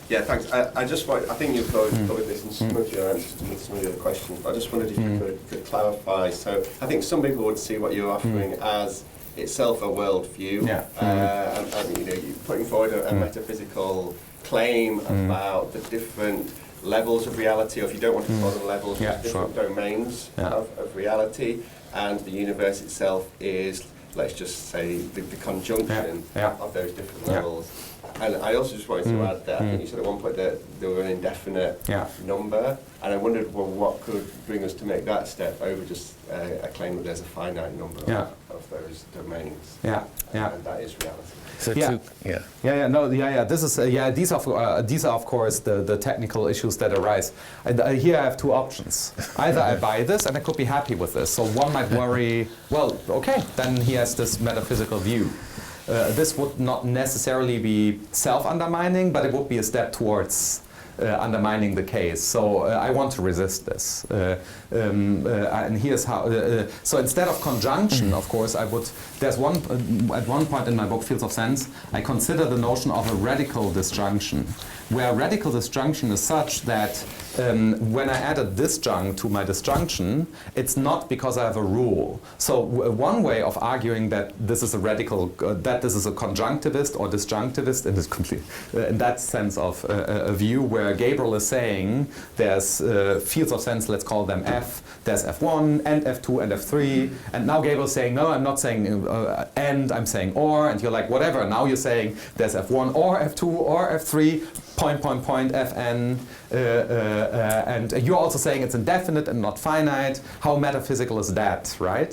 Yeah, thanks. I think you've covered this in some of your answers to some of the other questions, but I just wondered if you could clarify. So I think some people would see what you're offering as itself a worldview, and you know, you're putting forward a metaphysical claim about the different levels of reality, or if you don't want to call them levels, different domains of reality, and the universe itself is, let's just say, the conjunction of those different levels. And I also just wanted to add that I think you said at one point that there were an indefinite number, and I wondered, well, what could bring us to make that step over just a claim that there's a finite number of those domains, and that is reality. So This is these are of course the technical issues that arise. Here I have two options. Either I buy this and I could be happy with this. So one might worry, well, okay, then he has this metaphysical view. This would not necessarily be self-undermining, but it would be a step towards undermining the case. So I want to resist this. And here's how. So instead of conjunction, of course, I would. There's one at one point in my book, Fields of Sense, I consider the notion of a radical disjunction, where radical disjunction is such that when I add a disjunct to my disjunction, it's not because I have a rule. So one way of arguing that this is a radical, that this is a conjunctivist or disjunctivist in this in that sense of a view where Gabriel is saying there's fields of sense, let's call them F, there's F1 and F2 and F3, and now Gabriel is saying, no, I'm not saying and, I'm saying or, and you're like, whatever, now you're saying there's F1 or F2 or F3, Fn, and you're also saying it's indefinite and not finite. How metaphysical is that, right?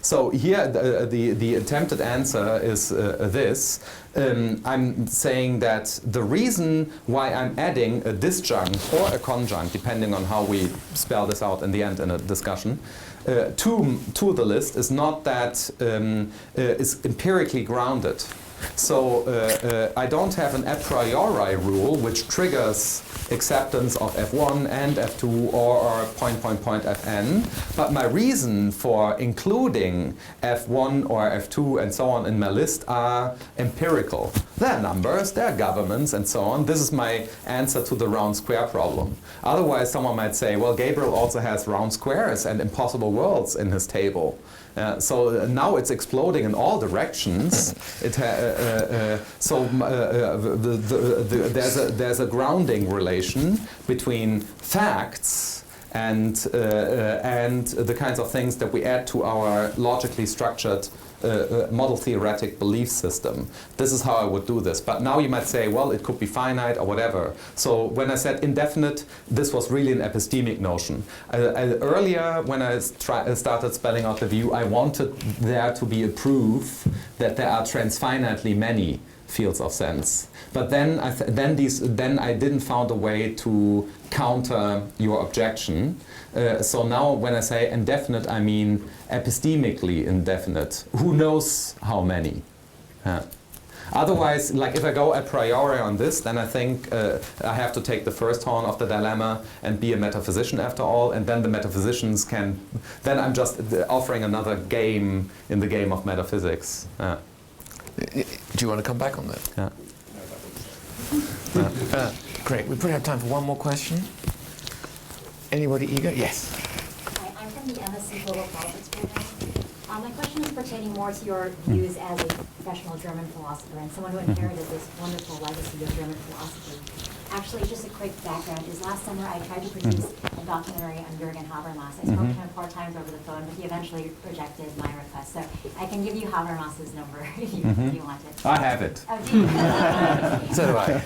So here the attempted answer is this. I'm saying that the reason why I'm adding a disjunct or a conjunct, depending on how we spell this out in the end in a discussion, to the list is not that is empirically grounded. So I don't have an a priori rule which triggers acceptance of F1 and F2 or Fn, but my reason for including F1 or F2 and so on in my list are empirical. There are numbers, there are governments and so on. This is my answer to the round square problem. Otherwise someone might say, well, Gabriel also has round squares and impossible worlds in his table. So now it's exploding in all directions. There's a grounding relation between facts and the kinds of things that we add to our logically structured model theoretic belief system. This is how I would do this. But now you might say, well, it could be finite or whatever. So when I said indefinite, this was really an epistemic notion. Earlier, when I started spelling out the view, I wanted there to be a proof that there are transfinitely many fields of sense. But then I didn't find a way to counter your objection. So now when I say indefinite, I mean epistemically indefinite. Who knows how many? Otherwise, like if I go a priori on this, then I think I have to take the first horn of the dilemma and be a metaphysician after all, and then the metaphysicians can, then I'm just offering another game in the game of metaphysics. Do you want to come back on that? Yeah. Great. We probably have time for one more question. Anybody eager? Yes. Hi, I'm from the MSc Global Politics program. My question is pertaining more to your views as a professional German philosopher and someone who inherited this wonderful legacy of German philosophy. Actually, just a quick background is last summer I tried to produce a documentary on Jürgen Habermas. I spoke to him 4 times over the phone, but he eventually rejected my request. So I can give you Habermas's number if you want it. I have it. Okay. So do I.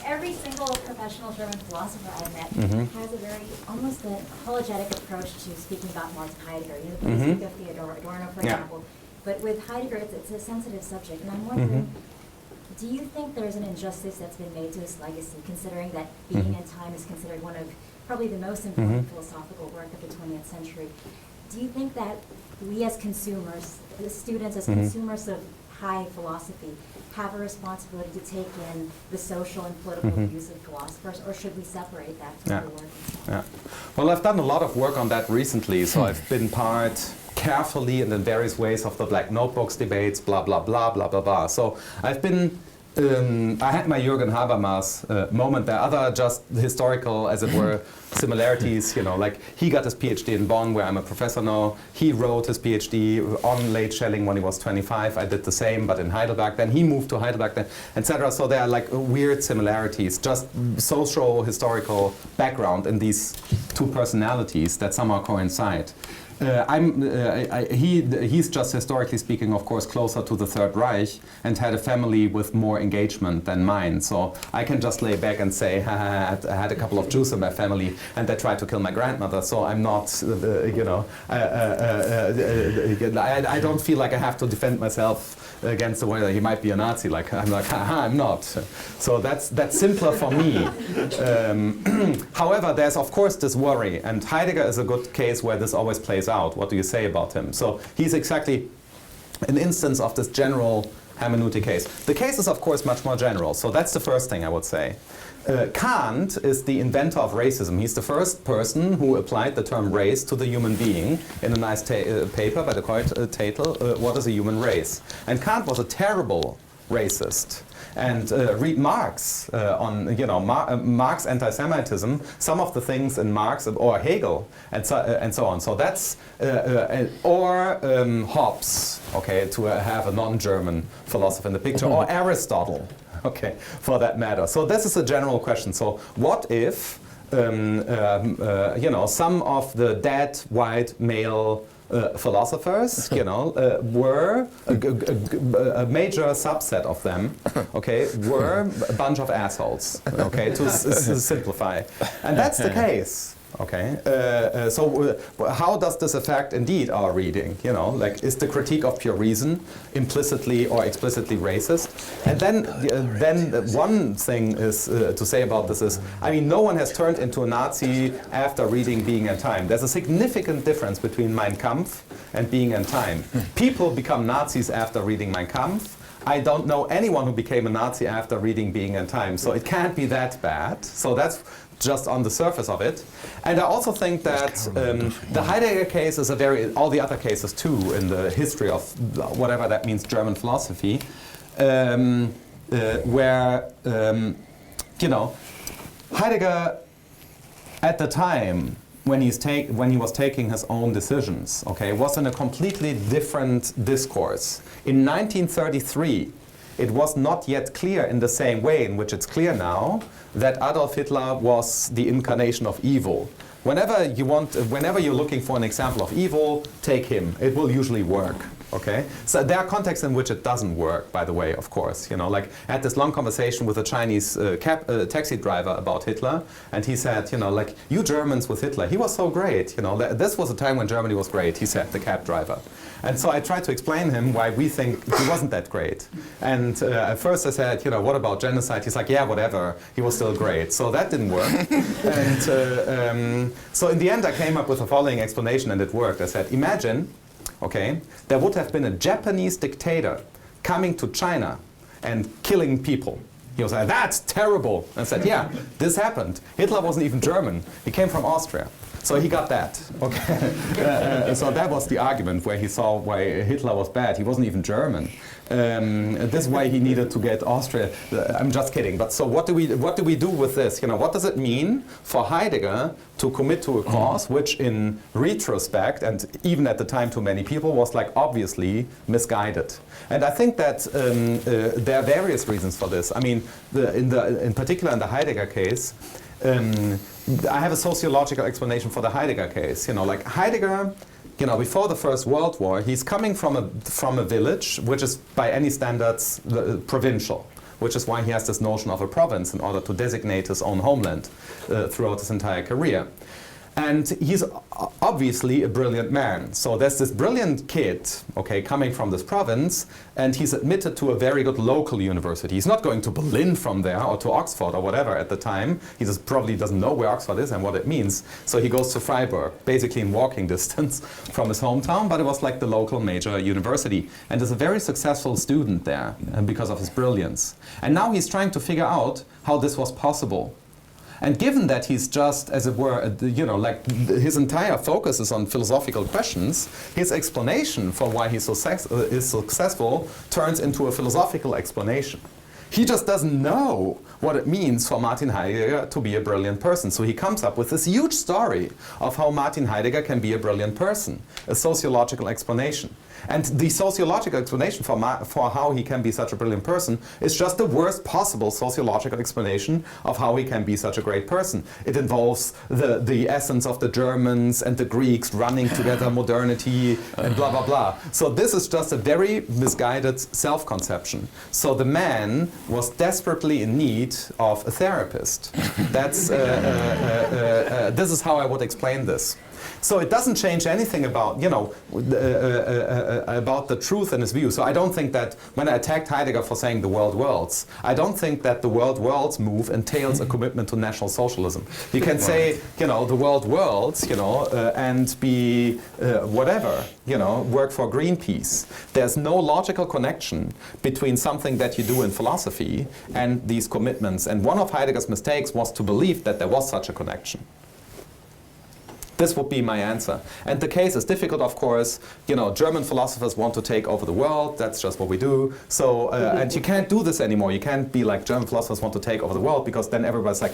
Every single professional German philosopher I've met has a very, almost an apologetic approach to speaking about Marx and Heidegger. You know, the speak of Theodor Adorno, for example. But with Heidegger, it's a sensitive subject. And I'm wondering, do you think there's an injustice that's been made to his legacy, considering that Being and Time is considered one of probably the most important philosophical work of the 20th century? Do you think that we as consumers, the students as consumers of high philosophy, have a responsibility to take in the social and political views of philosophers, or should we separate that from the work? Yeah. Well, I've done a lot of work on that recently, so I've been part carefully and in various ways of the Black Notebooks debates, blah, blah, blah, blah, blah, blah. So I've been, I had my Jürgen Habermas moment. There are other just historical, as it were, similarities, you know, like he got his PhD in Bonn, where I'm a professor now. He wrote his PhD on late Schelling when he was 25. I did the same, but in Heidelberg. Then he moved to Heidelberg, then, etc. So there are like weird similarities, just social, historical background in these 2 personalities that somehow coincide. He's just historically speaking, of course, closer to the Third Reich and had a family with more engagement than mine. So I can just lay back and say, I had a couple of Jews in my family and they tried to kill my grandmother. So I'm not, you know, I don't feel like I have to defend myself against the way that he might be a Nazi. Like I'm like, I'm not. So that's simpler for me. However, there's of course this worry, and Heidegger is a good case where this always plays out. What do you say about him? So he's exactly an instance of this general hermeneutic case. The case is of course much more general. So that's the first thing I would say. Kant is the inventor of racism. He's the first person who applied the term race to the human being in a nice paper by the title, What is a Human Race? And Kant was a terrible racist. And read Marx on, you know, Marx anti-Semitism, some of the things in Marx, or Hegel, and so on. So that's, or Hobbes, okay, to have a non-German philosopher in the picture, or Aristotle, okay, for that matter. So this is a general question. So what if, you know, some of the dead white male philosophers, you know, were a major subset of them, okay, were a bunch of assholes, okay, to simplify. And that's the case, okay. So how does this affect indeed our reading? You know, like, is the critique of pure reason implicitly or explicitly racist? And then one thing is to say about this is, I mean, no one has turned into a Nazi after reading Being and Time. There's a significant difference between Mein Kampf and Being and Time. People become Nazis after reading Mein Kampf. I don't know anyone who became a Nazi after reading Being and Time, so it can't be that bad. So that's just on the surface of it. And I also think that the Heidegger case is all the other cases too in the history of whatever that means, German philosophy, where, you know, Heidegger at the time when he was taking his own decisions, okay, was in a completely different discourse. In 1933, it was not yet clear in the same way in which it's clear now that Adolf Hitler was the incarnation of evil. whenever you're looking for an example of evil, take him. It will usually work. Okay, so there are contexts in which it doesn't work, by the way, of course. You know, like I had this long conversation with a Chinese taxi driver about Hitler, and he said, you know, like, you Germans with Hitler, he was so great. You know, this was a time when Germany was great, he said, the cab driver. And so I tried to explain him why we think he wasn't that great. And at first I said, you know, what about genocide? He's like, yeah, whatever, he was still great. So that didn't work. And so in the end I came up with the following explanation, and it worked. I said, imagine, okay, there would have been a Japanese dictator coming to China and killing people. He was like, that's terrible. And I said, yeah, this happened. Hitler wasn't even German. He came from Austria. So he got that. Okay. So that was the argument where he saw why Hitler was bad. He wasn't even German. This is why he needed to get Austria. I'm just kidding. But so what do we do with this? You know, what does it mean for Heidegger to commit to a cause which, in retrospect, and even at the time to many people, was like obviously misguided? And I think that there are various reasons for this. I mean, in particular in the Heidegger case. I have a sociological explanation for the Heidegger case. You know, like Heidegger, you know, before the First World War, he's coming from a village which is by any standards provincial, which is why he has this notion of a province in order to designate his own homeland throughout his entire career. And he's obviously a brilliant man. So there's this brilliant kid, okay, coming from this province, and he's admitted to a very good local university. He's not going to Berlin from there or to Oxford or whatever at the time. He just probably doesn't know where Oxford is and what it means. So he goes to Freiburg, basically in walking distance from his hometown, but it was like the local major university. And is a very successful student there because of his brilliance. And now he's trying to figure out how this was possible. And given that he's just, as it were, you know, like his entire focus is on philosophical questions, his explanation for why he's is successful turns into a philosophical explanation. He just doesn't know what it means for Martin Heidegger to be a brilliant person. So he comes up with this huge story of how Martin Heidegger can be a brilliant person, a sociological explanation. And the sociological explanation for how he can be such a brilliant person is just the worst possible sociological explanation of how he can be such a great person. It involves the essence of the Germans and the Greeks running together, modernity, and blah, blah, blah. So this is just a very misguided self-conception. So the man was desperately in need of a therapist. That's, this is how I would explain this. So it doesn't change anything about, you know, about the truth in his view. So I don't think that when I attacked Heidegger for saying the world worlds, I don't think that the world worlds move entails a commitment to National Socialism. You can say, you know, the world worlds, you know, and be whatever, you know, work for Greenpeace. There's no logical connection between something that you do in philosophy and these commitments. And one of Heidegger's mistakes was to believe that there was such a connection. This would be my answer. And the case is difficult, of course. You know, German philosophers want to take over the world. That's just what we do. So, and you can't do this anymore. You can't be like, German philosophers want to take over the world, because then everybody's like,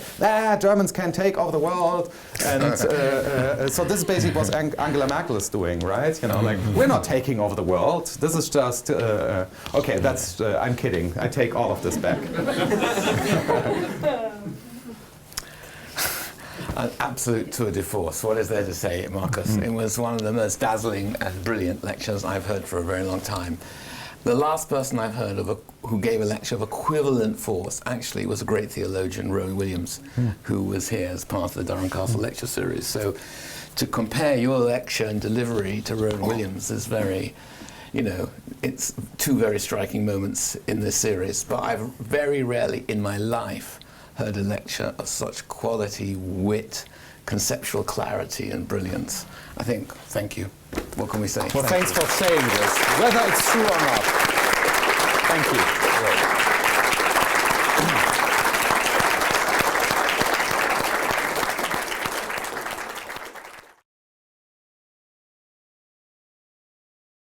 Germans can't take over the world. And so this is basically what Angela Merkel is doing, right? You know, like, we're not taking over the world. This is just, okay, that's, I'm kidding. I take all of this back. An absolute tour de force. What is there to say, Markus? It was one of the most dazzling and brilliant lectures I've heard for a very long time. The last person I've heard of who gave a lecture of equivalent force actually was a great theologian, Rowan Williams, who was here as part of the Durham Castle lecture series. So to compare your lecture and delivery to Rowan Williams is very, you know, it's two very striking moments in this series. But I've very rarely in my life heard a lecture of such quality, wit, conceptual clarity and brilliance. I think, thank you. What can we say? Well, thanks for saying this, whether it's true or not. Thank you.